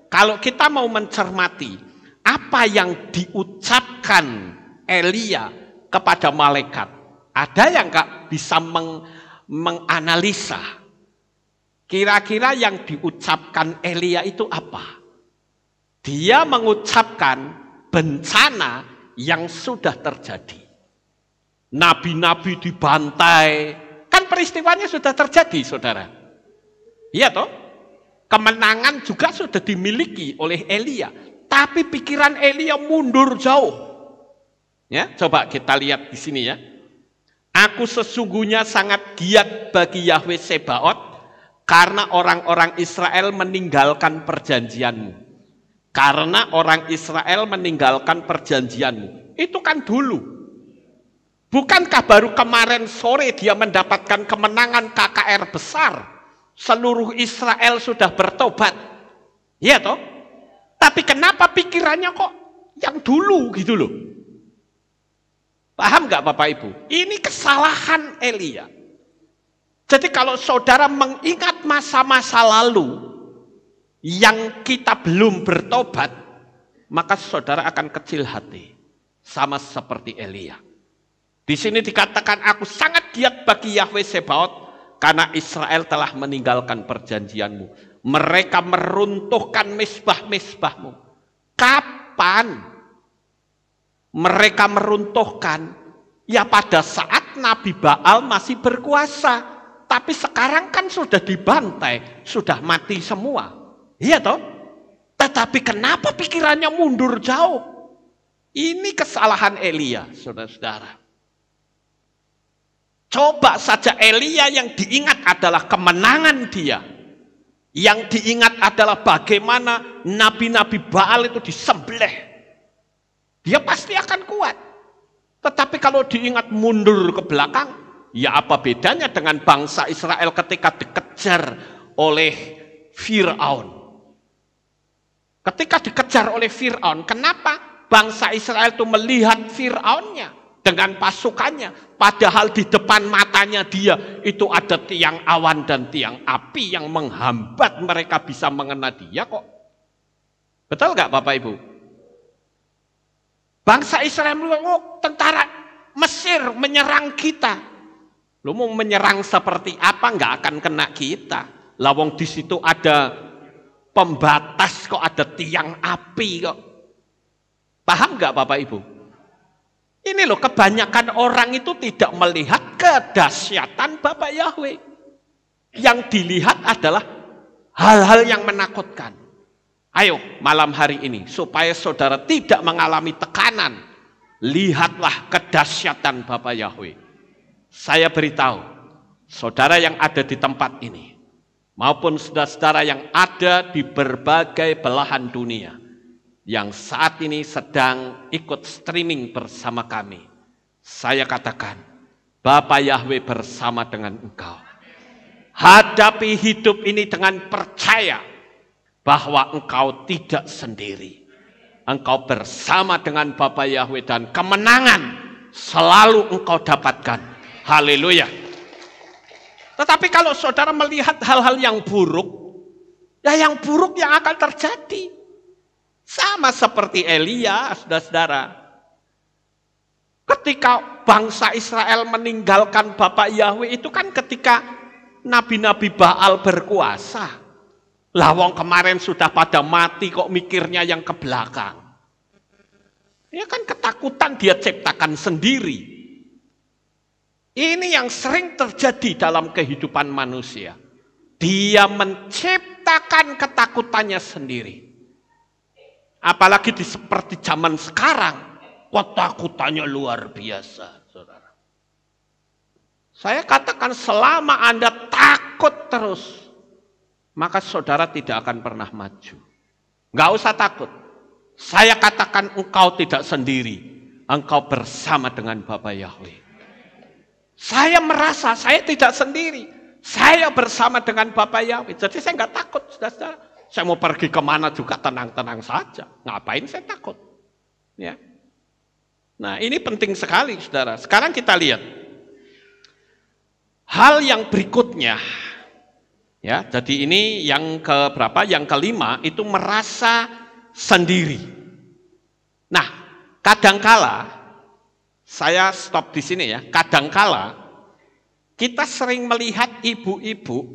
kalau kita mau mencermati apa yang diucapkan Elia kepada malaikat, ada yang nggak bisa menganalisa kira-kira yang diucapkan Elia itu apa? Dia mengucapkan bencana yang sudah terjadi. Nabi-nabi dibantai, kan peristiwanya sudah terjadi, saudara. Iya toh? Kemenangan juga sudah dimiliki oleh Elia, tapi pikiran Elia mundur jauh. Ya, coba kita lihat di sini ya. Aku sesungguhnya sangat giat bagi Yahweh Sebaot, karena orang-orang Israel meninggalkan perjanjianmu. Karena orang Israel meninggalkan perjanjianmu. Itu kan dulu. Bukankah baru kemarin sore dia mendapatkan kemenangan KKR besar? Seluruh Israel sudah bertobat. Iya toh? Tapi kenapa pikirannya kok yang dulu gitu loh? Paham nggak Bapak Ibu? Ini kesalahan Elia. Jadi kalau saudara mengingat masa-masa lalu yang kita belum bertobat, maka saudara akan kecil hati. Sama seperti Elia. Di sini dikatakan, aku sangat giat bagi Yahweh Sebaot, karena Israel telah meninggalkan perjanjianmu. Mereka meruntuhkan mezbah-mezbahmu. Kapan mereka meruntuhkan? Ya pada saat Nabi Baal masih berkuasa. Tapi sekarang kan sudah dibantai, sudah mati semua. Iya toh? Tetapi kenapa pikirannya mundur jauh? Ini kesalahan Elia, saudara-saudara. Coba saja Elia yang diingat adalah kemenangan dia. Yang diingat adalah bagaimana nabi-nabi Baal itu disembelih. Dia pasti akan kuat. Tetapi kalau diingat mundur ke belakang, ya apa bedanya dengan bangsa Israel ketika dikejar oleh Fir'aun. Ketika dikejar oleh Fir'aun, kenapa bangsa Israel itu melihat Fir'aunnya dengan pasukannya, padahal di depan matanya dia itu ada tiang awan dan tiang api yang menghambat mereka bisa mengena dia kok. Betul nggak Bapak Ibu? Bangsa Israel bilang, oh, tentara Mesir menyerang kita. Lu mau menyerang seperti apa, nggak akan kena kita. Lawang di situ ada pembatas kok, ada tiang api kok. Paham nggak Bapak Ibu? Ini loh, kebanyakan orang itu tidak melihat kedahsyatan Bapa Yahweh. Yang dilihat adalah hal-hal yang menakutkan. Ayo malam hari ini, supaya saudara tidak mengalami tekanan, lihatlah kedahsyatan Bapa Yahweh. Saya beritahu, saudara yang ada di tempat ini, maupun saudara-saudara yang ada di berbagai belahan dunia, yang saat ini sedang ikut streaming bersama kami, saya katakan, Bapa Yahweh bersama dengan engkau. Hadapi hidup ini dengan percaya bahwa engkau tidak sendiri. Engkau bersama dengan Bapa Yahweh dan kemenangan selalu engkau dapatkan. Haleluya. Tetapi kalau saudara melihat hal-hal yang buruk, ya yang buruk yang akan terjadi. Sama seperti Elia, saudara-saudara. Ketika bangsa Israel meninggalkan Bapa Yahweh itu kan ketika nabi-nabi Baal berkuasa. Lawang kemarin sudah pada mati kok mikirnya yang ke belakang. Ya kan ketakutan dia ciptakan sendiri. Ini yang sering terjadi dalam kehidupan manusia. Dia menciptakan ketakutannya sendiri. Apalagi seperti zaman sekarang, ketakutannya luar biasa, saudara. Saya katakan selama Anda takut terus, maka saudara tidak akan pernah maju. Nggak usah takut. Saya katakan engkau tidak sendiri. Engkau bersama dengan Bapa Yahweh. Saya merasa saya tidak sendiri. Saya bersama dengan Bapa Yahweh. Jadi saya nggak takut, saudara. Saya mau pergi kemana juga tenang-tenang saja. Ngapain saya takut? Ya. Nah, ini penting sekali, saudara. Sekarang kita lihat hal yang berikutnya. Ya, jadi ini yang keberapa? Yang kelima itu merasa sendiri. Nah, kadangkala saya stop di sini ya. Kadangkala kita sering melihat ibu-ibu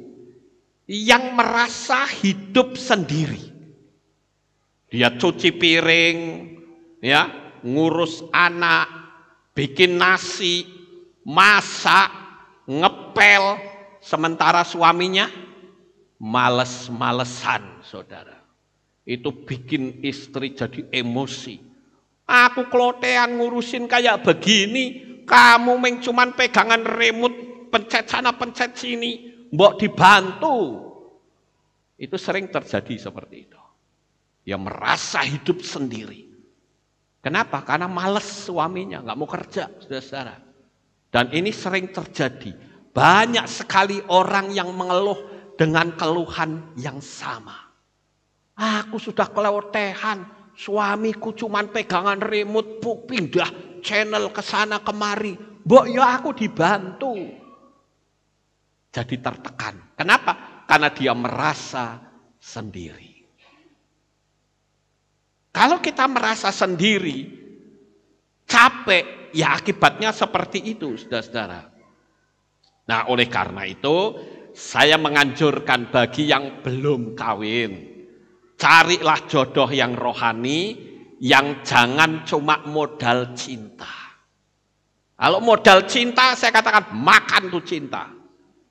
yang merasa hidup sendiri. Dia cuci piring, ya, ngurus anak, bikin nasi, masak, ngepel, sementara suaminya males-malesan, saudara. Itu bikin istri jadi emosi. Aku klotean ngurusin kayak begini, kamu cuman pegangan remote, pencet sana, pencet sini, mbok dibantu. Itu sering terjadi seperti itu. Dia merasa hidup sendiri. Kenapa? Karena males suaminya, nggak mau kerja, saudara-saudara. Dan ini sering terjadi. Banyak sekali orang yang mengeluh dengan keluhan yang sama. Aku sudah kelotehan, suamiku cuman pegangan remote, pindah channel ke sana kemari. Mbok ya aku dibantu. Jadi tertekan. Kenapa? Karena dia merasa sendiri. Kalau kita merasa sendiri, capek, ya akibatnya seperti itu, saudara-saudara. Nah, oleh karena itu, saya menganjurkan bagi yang belum kawin, carilah jodoh yang rohani, yang jangan cuma modal cinta. Kalau modal cinta, saya katakan makan tuh cinta.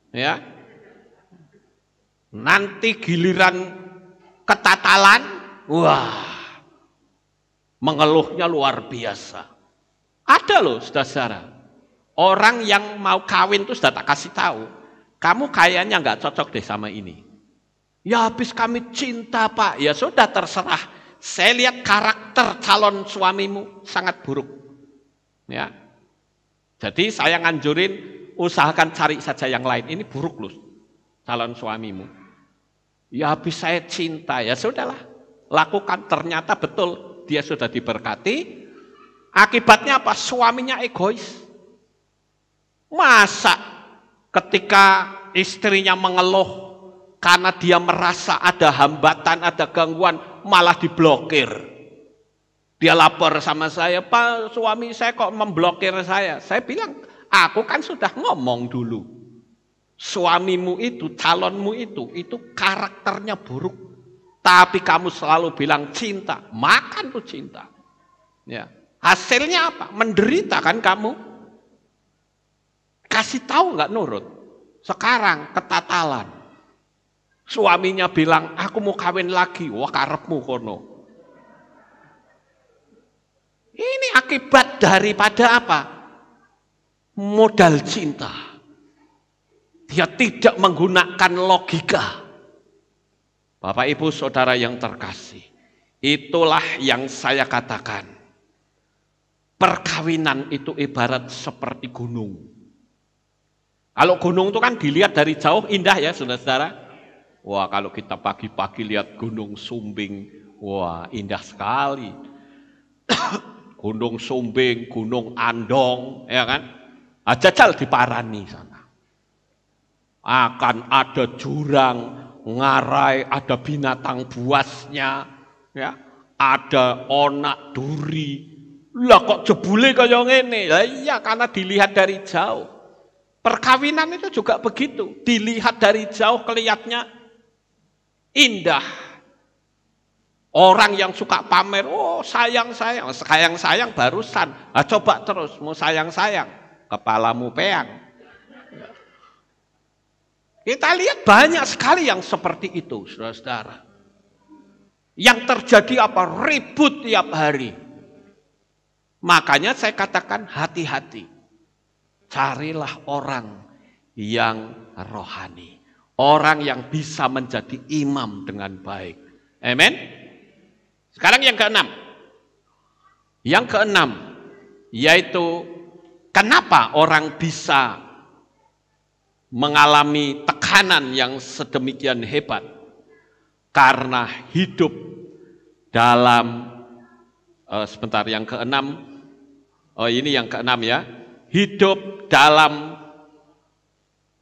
Ya, nanti giliran ketatalan, wah, mengeluhnya luar biasa. Ada loh, saudara-saudara, orang yang mau kawin tuh sudah tak kasih tahu, kamu kayaknya nggak cocok deh sama ini. Ya habis kami cinta pak, ya sudah terserah. Saya lihat karakter calon suamimu sangat buruk. Ya, jadi saya nganjurin, usahakan cari saja yang lain. Ini buruk loh calon suamimu. Ya habis saya cinta, ya sudahlah, lakukan. Ternyata betul dia sudah diberkati. Akibatnya apa? Suaminya egois. Masa ketika istrinya mengeluh karena dia merasa ada hambatan, ada gangguan, malah diblokir. Dia lapor sama saya, Pak, suami saya kok memblokir saya. Saya bilang, aku kan sudah ngomong dulu. Suamimu itu, calonmu itu karakternya buruk. Tapi kamu selalu bilang cinta, makan tuh cinta. Ya. Hasilnya apa? Menderita kan kamu? Kasih tahu nggak nurut? Sekarang ketatalan. Suaminya bilang, aku mau kawin lagi. Wah, karepmu kono. Ini akibat daripada apa? Modal cinta. Dia tidak menggunakan logika. Bapak Ibu Saudara yang terkasih, itulah yang saya katakan. Perkawinan itu ibarat seperti gunung. Kalau gunung itu kan dilihat dari jauh indah ya saudara-saudara. Wah, kalau kita pagi-pagi lihat Gunung Sumbing, wah indah sekali. Gunung Sumbing, Gunung Andong, ya kan? Jajal di Parani sana. Akan ada jurang, ngarai, ada binatang buasnya, ya, ada onak duri. Lah kok jebule kaya ngene? Lah iya karena dilihat dari jauh. Perkawinan itu juga begitu, dilihat dari jauh kelihatannya indah. Orang yang suka pamer, oh sayang-sayang, sayang-sayang barusan. Nah, coba terus, mau sayang-sayang, kepalamu peang. Kita lihat banyak sekali yang seperti itu, saudara-saudara. Yang terjadi apa? Ribut tiap hari. Makanya saya katakan hati-hati. Carilah orang yang rohani. orang yang bisa menjadi imam dengan baik. Amin. Sekarang yang keenam. Yang keenam, yaitu kenapa orang bisa mengalami tekanan yang sedemikian hebat? Karena hidup dalam, sebentar, yang keenam, ini yang keenam ya, hidup dalam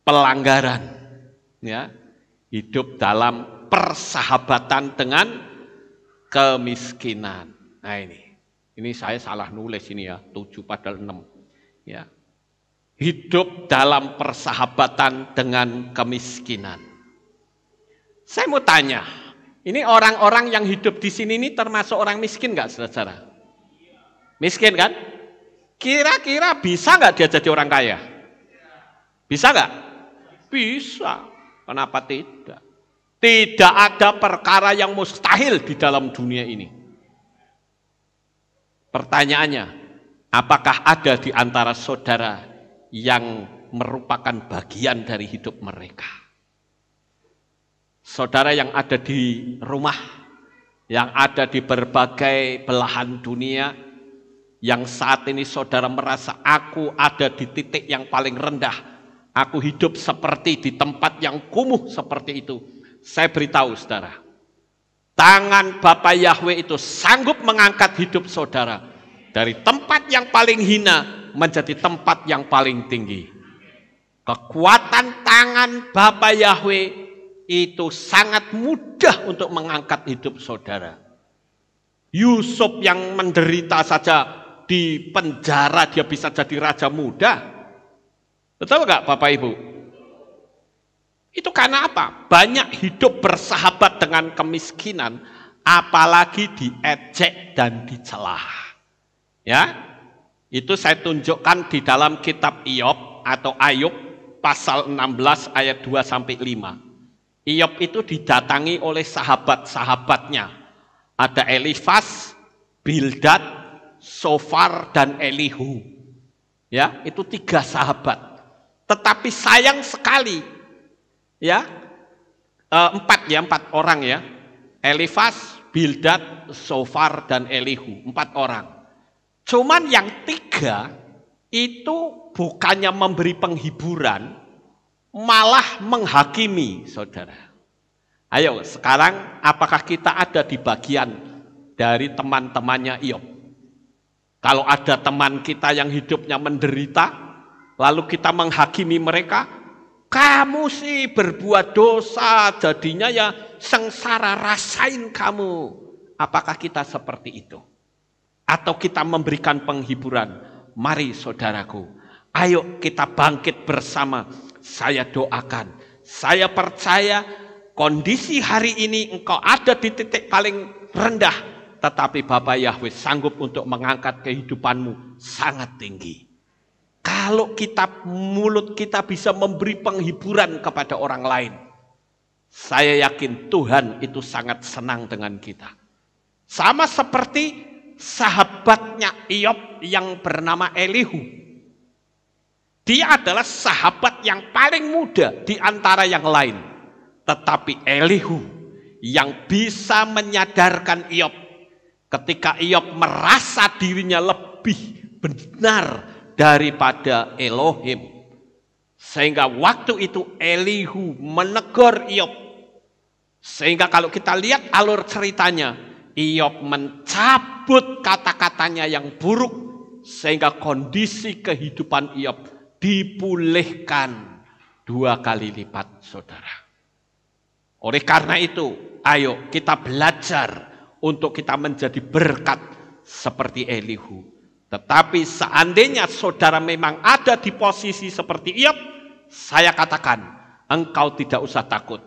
pelanggaran, ya, hidup dalam persahabatan dengan kemiskinan. Nah ini saya salah nulis ini ya, 7 padahal 6. Ya. Hidup dalam persahabatan dengan kemiskinan. Saya mau tanya, ini orang-orang yang hidup di sini ini termasuk orang miskin nggak, saudara? Miskin kan? Kira-kira bisa nggak dia jadi orang kaya? Bisa nggak? Bisa. Kenapa tidak? Tidak ada perkara yang mustahil di dalam dunia ini. Pertanyaannya, apakah ada di antara saudara yang merupakan bagian dari hidup mereka? Saudara yang ada di rumah, yang ada di berbagai belahan dunia, yang saat ini saudara merasa aku ada di titik yang paling rendah, aku hidup seperti di tempat yang kumuh seperti itu. Saya beritahu saudara, tangan Bapa Yahweh itu sanggup mengangkat hidup saudara dari tempat yang paling hina menjadi tempat yang paling tinggi. Kekuatan tangan Bapa Yahweh itu sangat mudah untuk mengangkat hidup saudara. Yusuf yang menderita saja di penjara, dia bisa jadi raja muda. Betul nggak Bapak Ibu? Itu karena apa? Banyak hidup bersahabat dengan kemiskinan, apalagi diejek dan dicela. Ya, itu saya tunjukkan di dalam kitab Iyob atau Ayub pasal 16 ayat 2-5. Iyob itu didatangi oleh sahabat-sahabatnya. Ada Elifas, Bildad, Sofar, dan Elihu. Ya, itu 3 sahabat. Tetapi sayang sekali, ya, 4 orang ya, Elifas, Bildad, Sofar, dan Elihu, 4 orang. Cuman yang 3 itu bukannya memberi penghiburan, malah menghakimi, saudara. Ayo, sekarang apakah kita ada di bagian dari teman-temannya Iyob? Kalau ada teman kita yang hidupnya menderita, lalu kita menghakimi mereka, kamu sih berbuat dosa, jadinya ya sengsara, rasain kamu. Apakah kita seperti itu? Atau kita memberikan penghiburan? Mari saudaraku, ayo kita bangkit bersama. Saya doakan, saya percaya kondisi hari ini engkau ada di titik paling rendah, tetapi Bapa Yahweh sanggup untuk mengangkat kehidupanmu sangat tinggi. Kalau mulut kita bisa memberi penghiburan kepada orang lain, saya yakin Tuhan itu sangat senang dengan kita. Sama seperti sahabatnya Iyob yang bernama Elihu. Dia adalah sahabat yang paling muda di antara yang lain. Tetapi Elihu yang bisa menyadarkan Iyob ketika Iyob merasa dirinya lebih benar daripada Elohim. Sehingga waktu itu Elihu menegur Iyob. Sehingga kalau kita lihat alur ceritanya, Iyob mencabut kata-katanya yang buruk, sehingga kondisi kehidupan Iyob dipulihkan 2 kali lipat, saudara. Oleh karena itu, ayo kita belajar untuk kita menjadi berkat seperti Elihu. Tetapi seandainya saudara memang ada di posisi seperti Iyob, saya katakan, engkau tidak usah takut.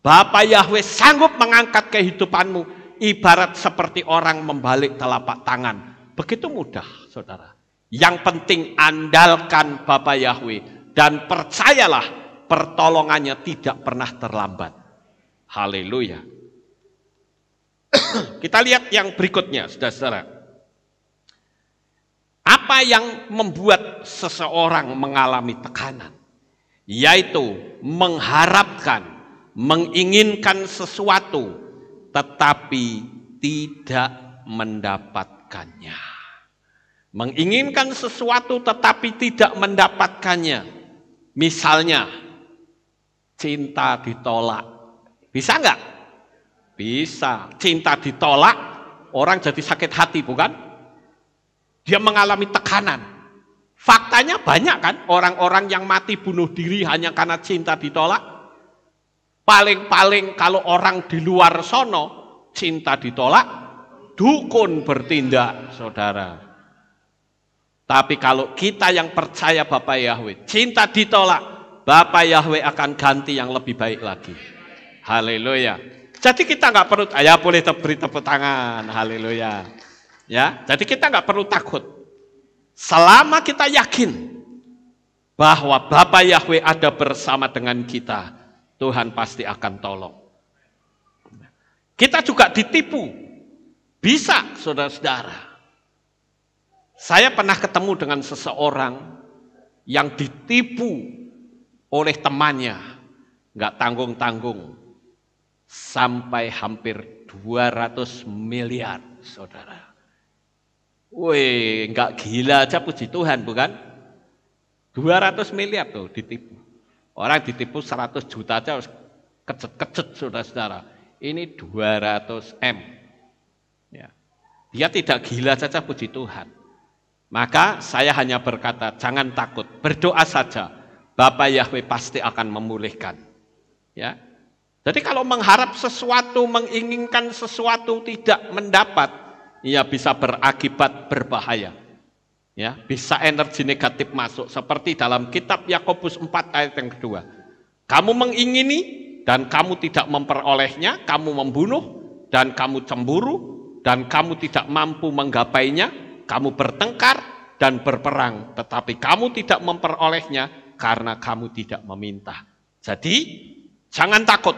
Bapa Yahweh sanggup mengangkat kehidupanmu, ibarat seperti orang membalik telapak tangan. Begitu mudah, saudara. Yang penting andalkan Bapa Yahweh dan percayalah pertolongannya tidak pernah terlambat. Haleluya. Kita lihat yang berikutnya, saudara-saudara. Apa yang membuat seseorang mengalami tekanan? Yaitu mengharapkan menginginkan sesuatu tetapi tidak mendapatkannya. Menginginkan sesuatu tetapi tidak mendapatkannya. Misalnya, cinta ditolak. Bisa enggak? Bisa. Cinta ditolak, orang jadi sakit hati, bukan? Dia mengalami tekanan. Faktanya banyak kan orang-orang yang mati bunuh diri hanya karena cinta ditolak. Paling-paling kalau orang di luar sono cinta ditolak, dukun bertindak, saudara. Tapi kalau kita yang percaya Bapa Yahweh, cinta ditolak, Bapa Yahweh akan ganti yang lebih baik lagi. Haleluya. Jadi kita nggak perlu, ya boleh beri tepuk tangan, haleluya. Ya, jadi kita nggak perlu takut. Selama kita yakin bahwa Bapa Yahweh ada bersama dengan kita, Tuhan pasti akan tolong. Kita juga ditipu. Bisa, saudara-saudara. Saya pernah ketemu dengan seseorang yang ditipu oleh temannya. Nggak tanggung-tanggung. Sampai hampir 200 miliar, saudara. Wih, nggak gila aja puji Tuhan, bukan? 200 miliar tuh ditipu. Orang ditipu 100 juta aja harus kejet-kejet, saudara-saudara. Ini 200 M. Ya. Dia tidak gila saja, puji Tuhan. Maka saya hanya berkata, jangan takut, berdoa saja. Bapa Yahweh pasti akan memulihkan. Ya. Jadi kalau mengharap sesuatu, menginginkan sesuatu tidak mendapat, ya bisa berakibat berbahaya. Ya, bisa energi negatif masuk seperti dalam kitab Yakobus 4 ayat yang kedua. Kamu mengingini dan kamu tidak memperolehnya, kamu membunuh dan kamu cemburu dan kamu tidak mampu menggapainya, kamu bertengkar dan berperang, tetapi kamu tidak memperolehnya karena kamu tidak meminta. Jadi jangan takut.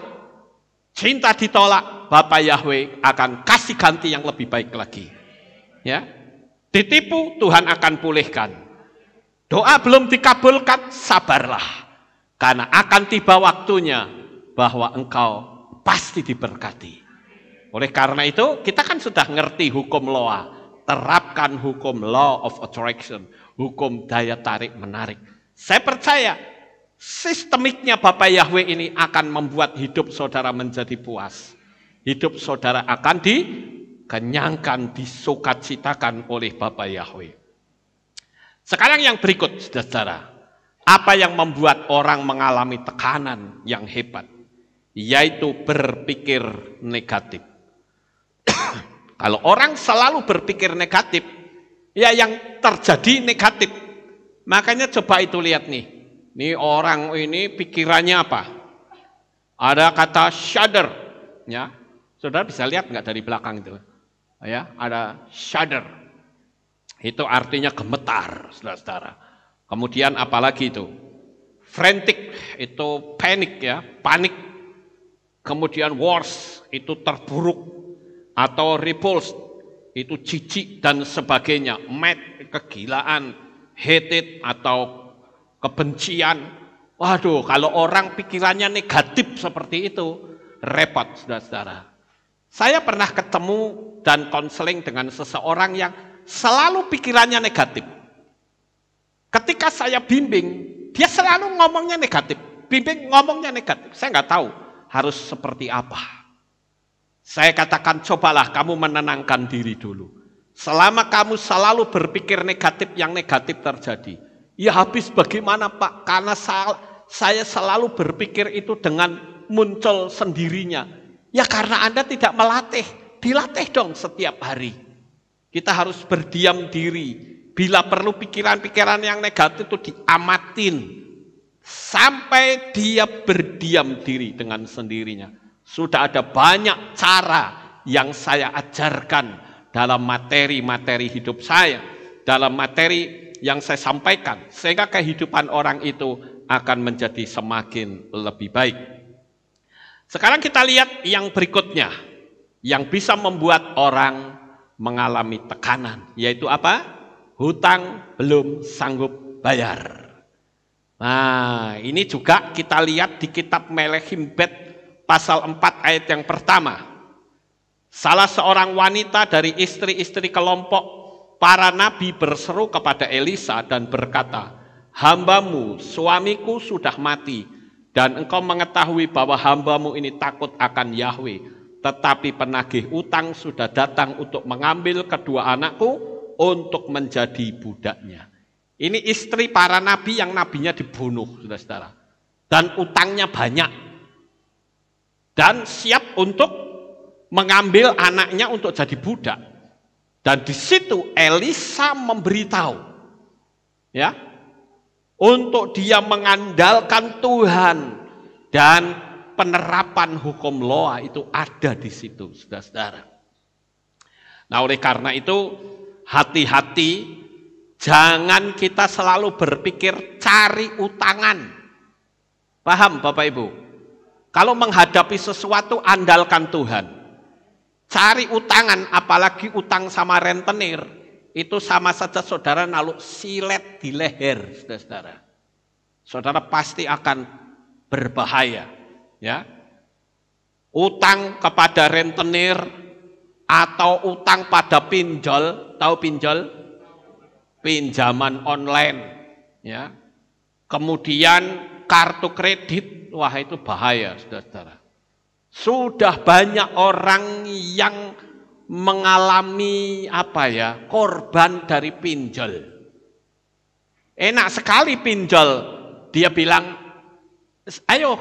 Cinta ditolak, Bapa Yahweh akan kasih ganti yang lebih baik lagi. Ya, ditipu, Tuhan akan pulihkan. Doa belum dikabulkan, sabarlah. Karena akan tiba waktunya bahwa engkau pasti diberkati. Oleh karena itu, kita kan sudah ngerti hukum Loa. Terapkan hukum law of attraction, hukum daya tarik menarik. Saya percaya, sistemiknya Bapa Yahweh ini akan membuat hidup saudara menjadi puas. Hidup saudara akan dikenyangkan, disukacitakan oleh Bapa Yahweh. Sekarang yang berikut, saudara. Apa yang membuat orang mengalami tekanan yang hebat? Yaitu berpikir negatif. Kalau orang selalu berpikir negatif, ya yang terjadi negatif. Makanya coba itu lihat nih. Nih orang ini pikirannya apa? Ada kata shudder, ya. Saudara bisa lihat nggak dari belakang itu? Ya, ada shudder. Itu artinya gemetar, saudara-saudara. Kemudian apalagi itu? Frantic, itu panik ya, panik. Kemudian worse, itu terburuk. Atau repulsed, itu jijik dan sebagainya. Mad, kegilaan, hated atau kebencian. Waduh, kalau orang pikirannya negatif seperti itu, repot, saudara-saudara. Saya pernah ketemu dan konseling dengan seseorang yang selalu pikirannya negatif. Ketika saya bimbing, dia selalu ngomongnya negatif. Bimbing ngomongnya negatif. Saya nggak tahu harus seperti apa. Saya katakan, cobalah kamu menenangkan diri dulu. Selama kamu selalu berpikir negatif, yang negatif terjadi. Ya habis bagaimana Pak? Karena saya selalu berpikir itu dengan muncul sendirinya. Ya karena Anda tidak melatih. Dilatih dong setiap hari. Kita harus berdiam diri. Bila perlu pikiran-pikiran yang negatif itu diamatin. Sampai dia berdiam diri dengan sendirinya. Sudah ada banyak cara yang saya ajarkan dalam materi-materi hidup saya, dalam materi yang saya sampaikan, sehingga kehidupan orang itu akan menjadi semakin lebih baik. Sekarang kita lihat yang berikutnya, yang bisa membuat orang mengalami tekanan, yaitu apa? Hutang belum sanggup bayar. Nah, ini juga kita lihat di kitab Melechim Bet pasal 4 ayat yang pertama. Salah seorang wanita dari istri-istri kelompok para nabi berseru kepada Elisa dan berkata, "Hambamu, suamiku sudah mati, dan engkau mengetahui bahwa hambamu ini takut akan Yahweh. Tetapi penagih utang sudah datang untuk mengambil kedua anakku untuk menjadi budaknya." Ini istri para nabi yang nabinya dibunuh, saudara-saudara. Dan utangnya banyak. Dan siap untuk mengambil anaknya untuk jadi budak. Dan di situ Elisa memberitahu, ya, untuk dia mengandalkan Tuhan, dan penerapan hukum Loa itu ada di situ, saudara-saudara. Nah, oleh karena itu hati-hati, jangan kita selalu berpikir cari utangan. Paham Bapak Ibu? Kalau menghadapi sesuatu andalkan Tuhan. Cari utangan, apalagi utang sama rentenir, itu sama saja saudara naruh silet di leher, saudara. Saudara pasti akan berbahaya, ya. Utang kepada rentenir atau utang pada pinjol, tahu pinjol? Pinjaman online, ya. Kemudian kartu kredit, wah itu bahaya, saudara. Sudah banyak orang yang mengalami korban dari pinjol. Enak sekali pinjol. Dia bilang, ayo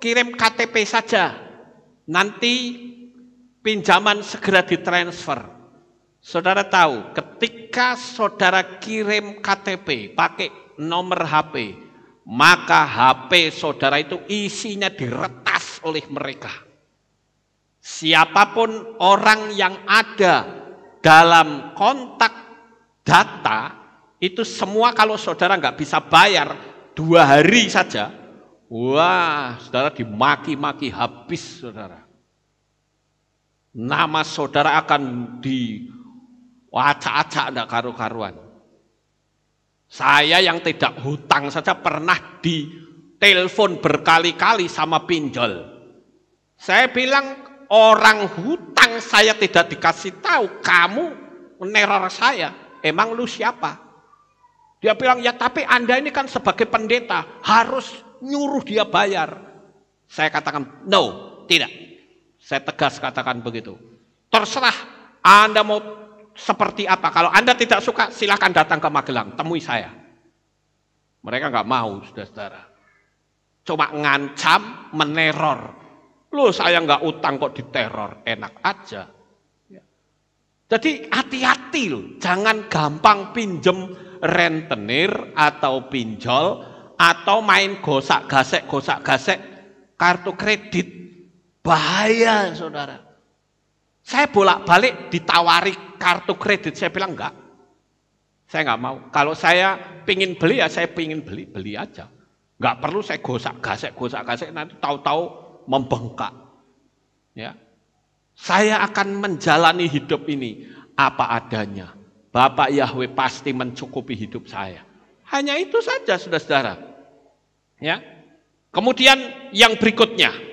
kirim KTP saja, nanti pinjaman segera ditransfer. Saudara tahu, ketika saudara kirim KTP pakai nomor HP, maka HP saudara itu isinya diretas oleh mereka. Siapapun orang yang ada dalam kontak data, itu semua kalau saudara nggak bisa bayar 2 hari saja, wah, saudara dimaki-maki habis, saudara. Nama saudara akan acak-acak enggak karu-karuan. Saya yang tidak hutang saja pernah ditelepon berkali-kali sama pinjol. Saya bilang, orang hutang saya tidak dikasih tahu, kamu meneror saya, emang lu siapa? Dia bilang, ya tapi Anda ini kan sebagai pendeta, harus nyuruh dia bayar. Saya katakan, no, tidak. Saya tegas katakan begitu. Terserah Anda mau seperti apa, kalau Anda tidak suka silakan datang ke Magelang, temui saya. Mereka nggak mau, saudara-saudara. Cuma ngancam, meneror. Loh, saya nggak utang kok diteror, enak aja. Jadi hati-hati loh, jangan gampang pinjem rentenir atau pinjol atau main gosak-gasek kartu kredit. Bahaya, saudara. Saya bolak-balik ditawari kartu kredit, saya bilang enggak. Saya nggak mau. Kalau saya pingin beli ya saya pingin beli aja. Nggak perlu saya gosak-gasek nanti tahu-tahu membengkak. Ya. Saya akan menjalani hidup ini apa adanya. Bapak Yahweh pasti mencukupi hidup saya. Hanya itu saja, saudara-saudara. Ya. Kemudian yang berikutnya.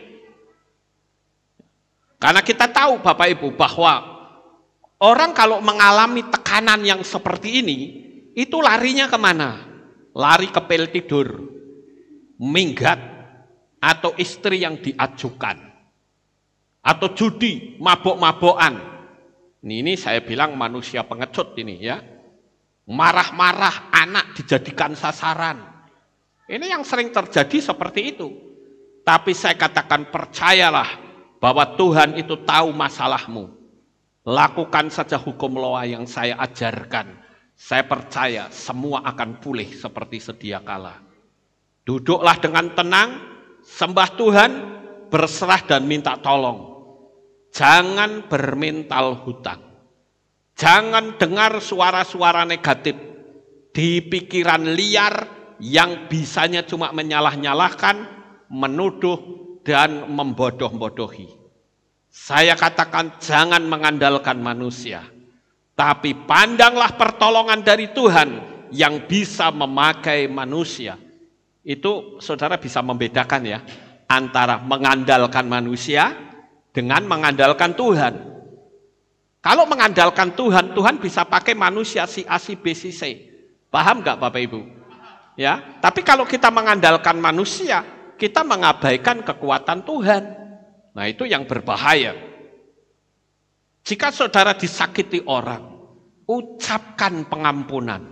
Karena kita tahu Bapak Ibu bahwa orang kalau mengalami tekanan yang seperti ini, itu larinya kemana? Lari ke pil tidur, minggat, atau istri yang diajukan, atau judi, mabok-mabokan. Ini saya bilang manusia pengecut ini, ya. Marah-marah, anak dijadikan sasaran. Ini yang sering terjadi seperti itu. Tapi saya katakan, percayalah bahwa Tuhan itu tahu masalahmu. Lakukan saja hukum Loa yang saya ajarkan. Saya percaya semua akan pulih seperti sedia kala. Duduklah dengan tenang, sembah Tuhan, berserah dan minta tolong. Jangan bermental hutang. Jangan dengar suara-suara negatif di pikiran liar yang bisanya cuma menyalah-nyalahkan, menuduh, dan membodoh-bodohi. Saya katakan jangan mengandalkan manusia, tapi pandanglah pertolongan dari Tuhan yang bisa memakai manusia. Itu saudara bisa membedakan ya, antara mengandalkan manusia dengan mengandalkan Tuhan. Kalau mengandalkan Tuhan, Tuhan bisa pakai manusia si A, si B, si C. Paham nggak Bapak Ibu? Ya, tapi kalau kita mengandalkan manusia, kita mengabaikan kekuatan Tuhan. Nah, itu yang berbahaya. Jika saudara disakiti orang, ucapkan pengampunan.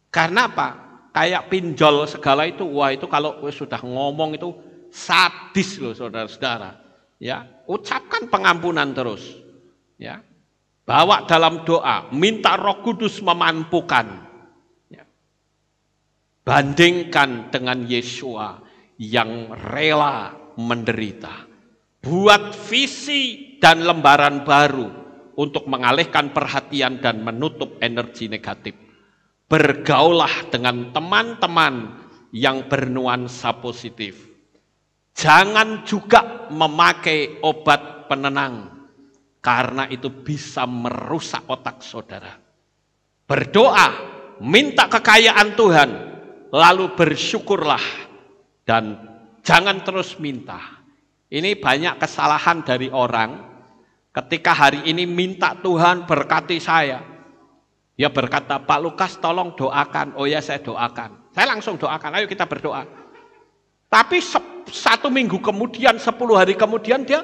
Karena apa? Kayak pinjol segala itu, wah itu kalau sudah ngomong itu sadis loh saudara-saudara. Ya, ucapkan pengampunan terus. Ya, bawa dalam doa, minta Roh Kudus memampukan. Ya. Bandingkan dengan Yesua yang rela menderita. Buat visi dan lembaran baru untuk mengalihkan perhatian dan menutup energi negatif. Bergaulah dengan teman-teman yang bernuansa positif. Jangan juga memakai obat penenang, karena itu bisa merusak otak saudara. Berdoa, minta kekayaan Tuhan, lalu bersyukurlah, dan jangan terus minta. Ini banyak kesalahan dari orang, ketika hari ini minta Tuhan berkati saya. Dia berkata, Pak Lukas tolong doakan. Oh ya saya doakan. Saya langsung doakan, ayo kita berdoa. Tapi 1 minggu kemudian, 10 hari kemudian dia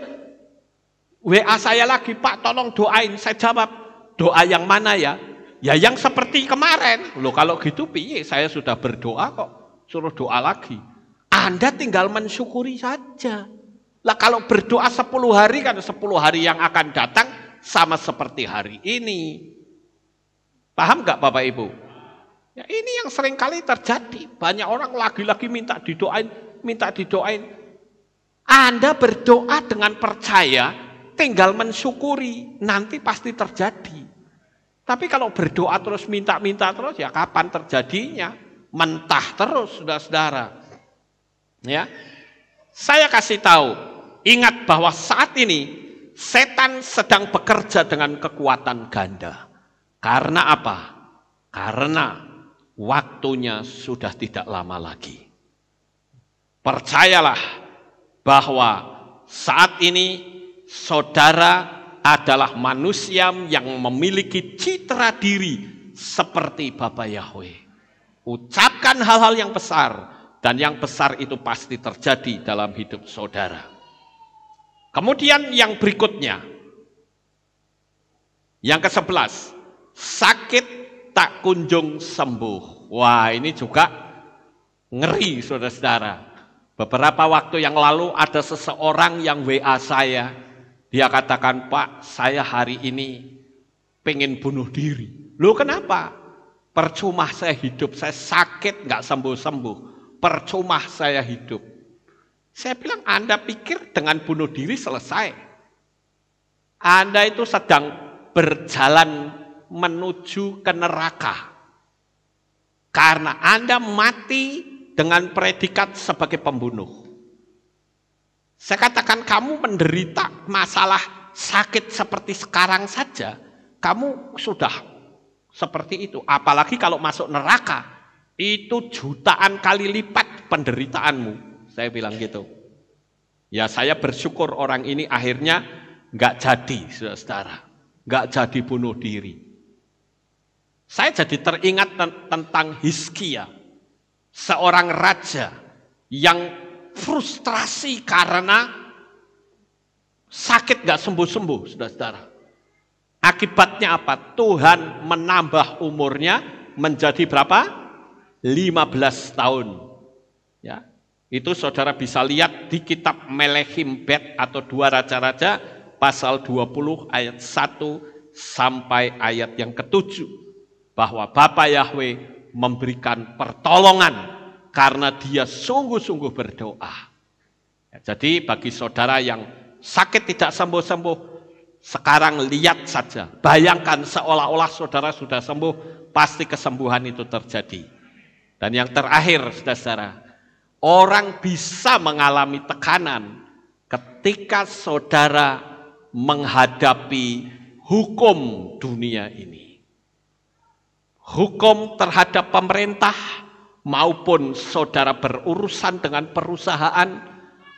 WA saya lagi, Pak tolong doain. Saya jawab, doa yang mana ya? Ya yang seperti kemarin. Loh kalau gitu piye, saya sudah berdoa kok, suruh doa lagi. Anda tinggal mensyukuri saja. Lah kalau berdoa 10 hari kan 10 hari yang akan datang sama seperti hari ini. Paham nggak Bapak Ibu? Ya ini yang sering kali terjadi. Banyak orang lagi-lagi minta didoain, minta didoain. Anda berdoa dengan percaya, tinggal mensyukuri, nanti pasti terjadi. Tapi kalau berdoa terus minta-minta terus, ya kapan terjadinya? Mentah terus, saudara-saudara. Ya, saya kasih tahu, ingat bahwa saat ini setan sedang bekerja dengan kekuatan ganda. Karena apa? Karena waktunya sudah tidak lama lagi. Percayalah bahwa saat ini saudara adalah manusia yang memiliki citra diri seperti Bapa Yahweh. Ucapkan hal-hal yang besar, dan yang besar itu pasti terjadi dalam hidup saudara. Kemudian yang berikutnya, yang ke-11, sakit tak kunjung sembuh. Wah ini juga ngeri saudara-saudara. Beberapa waktu yang lalu ada seseorang yang WA saya. Dia katakan, Pak saya hari ini pengen bunuh diri. Loh kenapa? Percuma saya hidup, saya sakit gak sembuh-sembuh. Percuma saya hidup. Saya bilang, Anda pikir dengan bunuh diri selesai? Anda itu sedang berjalan menuju ke neraka. Karena Anda mati dengan predikat sebagai pembunuh. Saya katakan kamu menderita masalah sakit seperti sekarang saja, kamu sudah seperti itu. Apalagi kalau masuk neraka, itu jutaan kali lipat penderitaanmu. Saya bilang gitu. Ya saya bersyukur orang ini akhirnya nggak jadi, saudara, nggak jadi bunuh diri. Saya jadi teringat tentang Hizkia, seorang raja yang frustrasi karena sakit nggak sembuh-sembuh, saudara-saudara. Akibatnya apa? Tuhan menambah umurnya menjadi berapa? 15 tahun. Ya, itu saudara bisa lihat di kitab Melechim Bet atau 2 Raja-Raja pasal 20 ayat 1 sampai ayat yang ke-7. Bahwa Bapa Yahweh memberikan pertolongan karena dia sungguh-sungguh berdoa. Ya, jadi bagi saudara yang sakit tidak sembuh-sembuh, sekarang lihat saja, bayangkan seolah-olah saudara sudah sembuh, pasti kesembuhan itu terjadi. Dan yang terakhir, saudara, orang bisa mengalami tekanan ketika saudara menghadapi hukum dunia ini. Hukum terhadap pemerintah maupun saudara berurusan dengan perusahaan,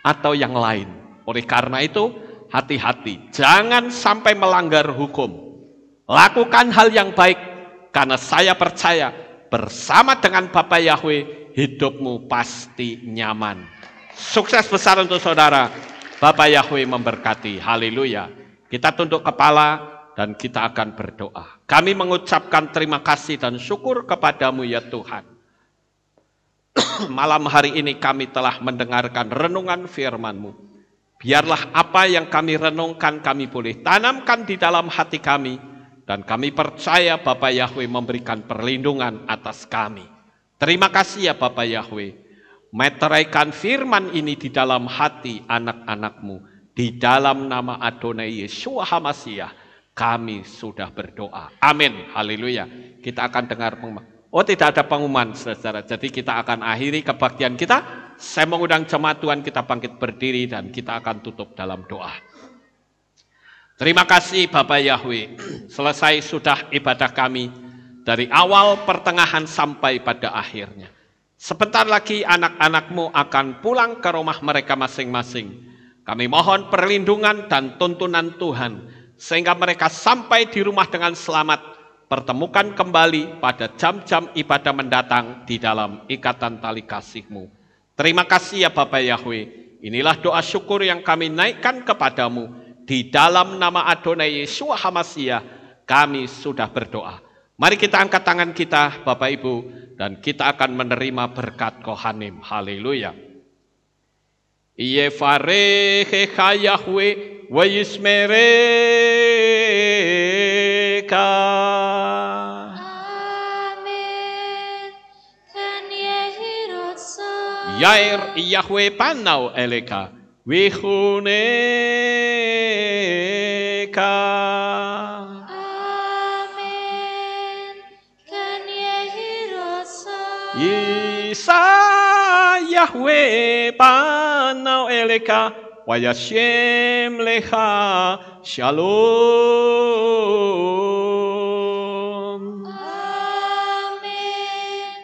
atau yang lain. Oleh karena itu, hati-hati, jangan sampai melanggar hukum. Lakukan hal yang baik, karena saya percaya bersama dengan Bapa Yahweh, hidupmu pasti nyaman. Sukses besar untuk saudara. Bapa Yahweh memberkati. Haleluya. Kita tunduk kepala dan kita akan berdoa. Kami mengucapkan terima kasih dan syukur kepadamu ya Tuhan. Malam hari ini kami telah mendengarkan renungan firman-Mu. Biarlah apa yang kami renungkan kami boleh tanamkan di dalam hati kami. Dan kami percaya Bapa Yahweh memberikan perlindungan atas kami. Terima kasih ya Bapa Yahweh. Meteraikan firman ini di dalam hati anak-anak-Mu. Di dalam nama Adonai Yeshua HaMashiach, kami sudah berdoa. Amin. Haleluya. Kita akan dengar pengumuman. Oh, tidak ada pengumuman, saudara. Jadi kita akan akhiri kebaktian kita. Saya mengundang jemaat Tuhan kita bangkit berdiri dan kita akan tutup dalam doa. Terima kasih Bapa Yahweh. Selesai sudah ibadah kami dari awal, pertengahan sampai pada akhirnya. Sebentar lagi anak-anak-Mu akan pulang ke rumah mereka masing-masing. Kami mohon perlindungan dan tuntunan Tuhan, sehingga mereka sampai di rumah dengan selamat, pertemukan kembali pada jam-jam ibadah mendatang di dalam ikatan tali kasih-Mu. Terima kasih ya Bapa Yahweh. Inilah doa syukur yang kami naikkan kepadamu. Di dalam nama Adonai Yeshua HaMashiach, kami sudah berdoa. Mari kita angkat tangan kita Bapak Ibu, dan kita akan menerima berkat Kohanim. Haleluya. Yevarechecha Yahweh wa yismereka. Amen. Kan Yehirotso. Yair Yahweh panau eleka wihuneka. Amen. Kan Yehirotso. Isa Yahweh panau eleka wa yashem lecha shalom. Amen.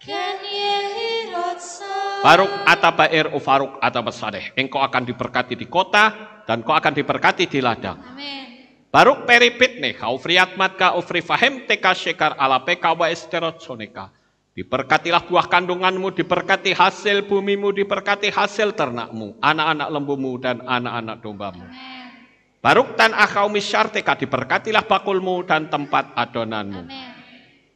Kan Yehirotso. Baruk atabair ufaruk atabasadeh. Engkau akan diberkati di kota dan kau akan diberkati di ladang. Amin. Baruk peripit nih, kau friat matka ufri fahem teka shekar ala peka wa esterot soneka. Diberkatilah buah kandunganmu, diberkati hasil bumimu, diberkati hasil ternakmu, anak-anak lembumu dan anak-anak dombamu. Amin. Baruk tan akau misyarteka, diberkatilah bakulmu dan tempat adonanmu. Amin.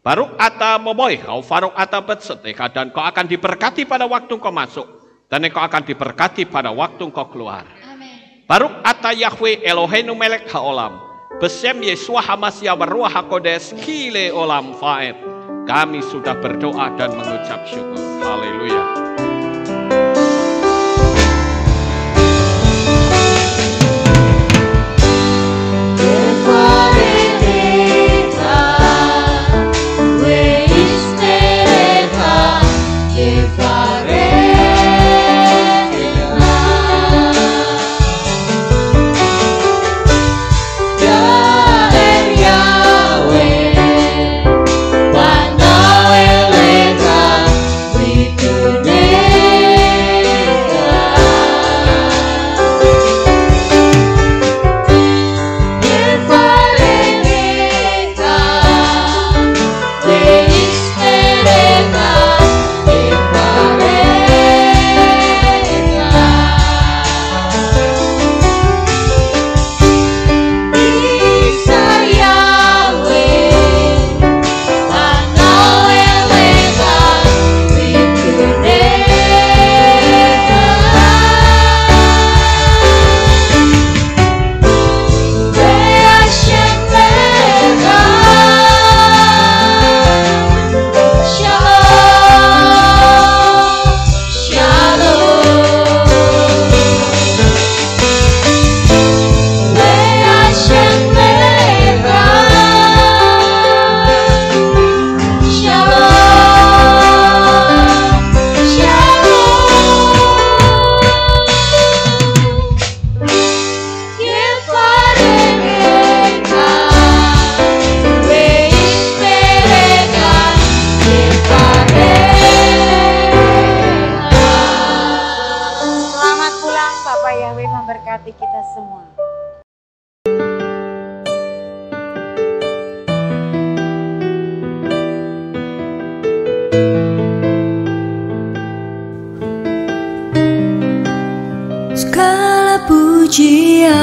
Baruk ata moboy, kau faruk ata betseteka, dan kau akan diberkati pada waktu kau masuk, dan kau akan diberkati pada waktu kau keluar. Amin. Baruk ata Yahweh Eloheinu melek haolam, besem Yeshua HaMashiach waruah hakodes kile olam faed. Kami sudah berdoa dan mengucap syukur. Haleluya. Today Yahweh memberkati kita semua. Segala pujian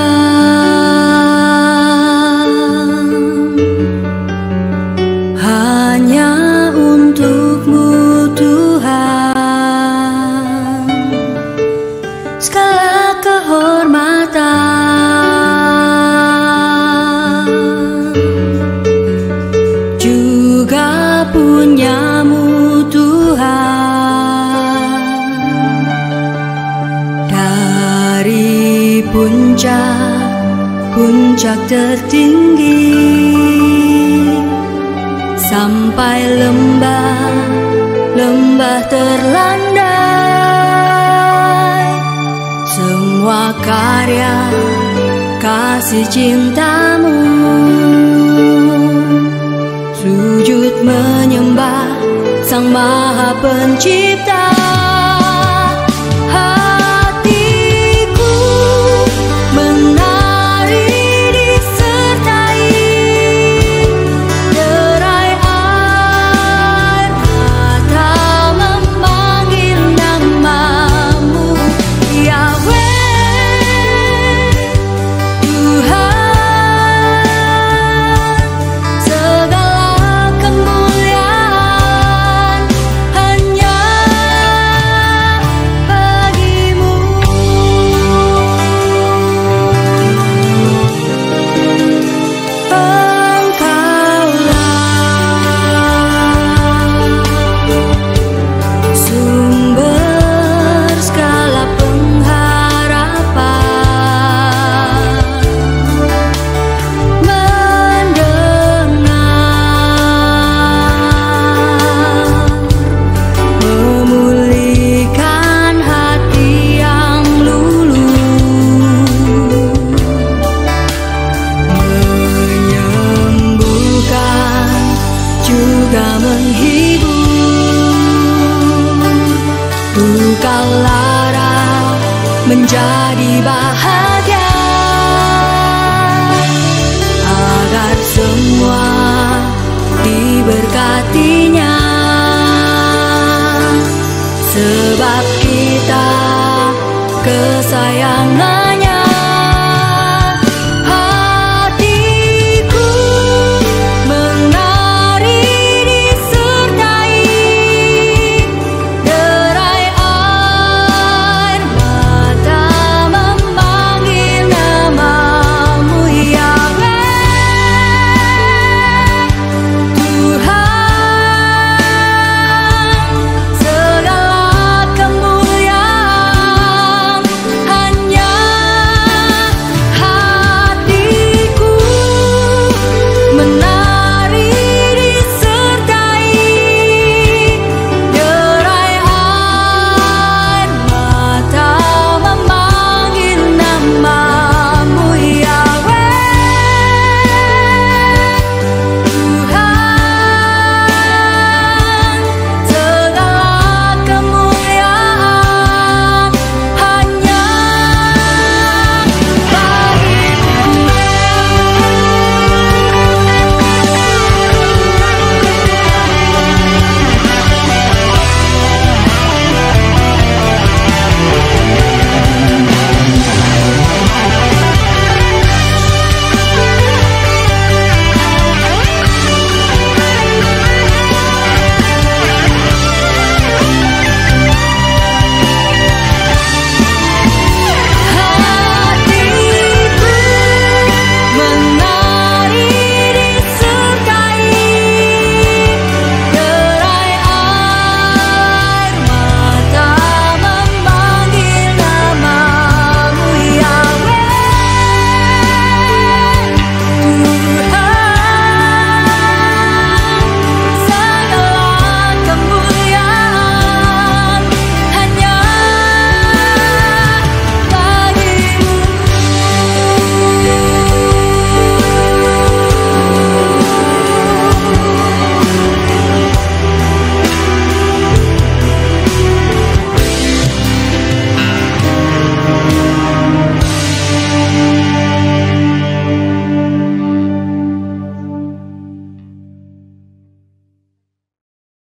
hanya untuk-Mu Tuhan, segala kehormatan juga punya-Mu Tuhan. Dari puncak tertinggi sampai lembah terlandai, semua karya kasih cinta-Mu, sujud menyembah Sang Maha Pencipta. Menjadi bahagia agar semua diberkatinya, sebab kita kesayangan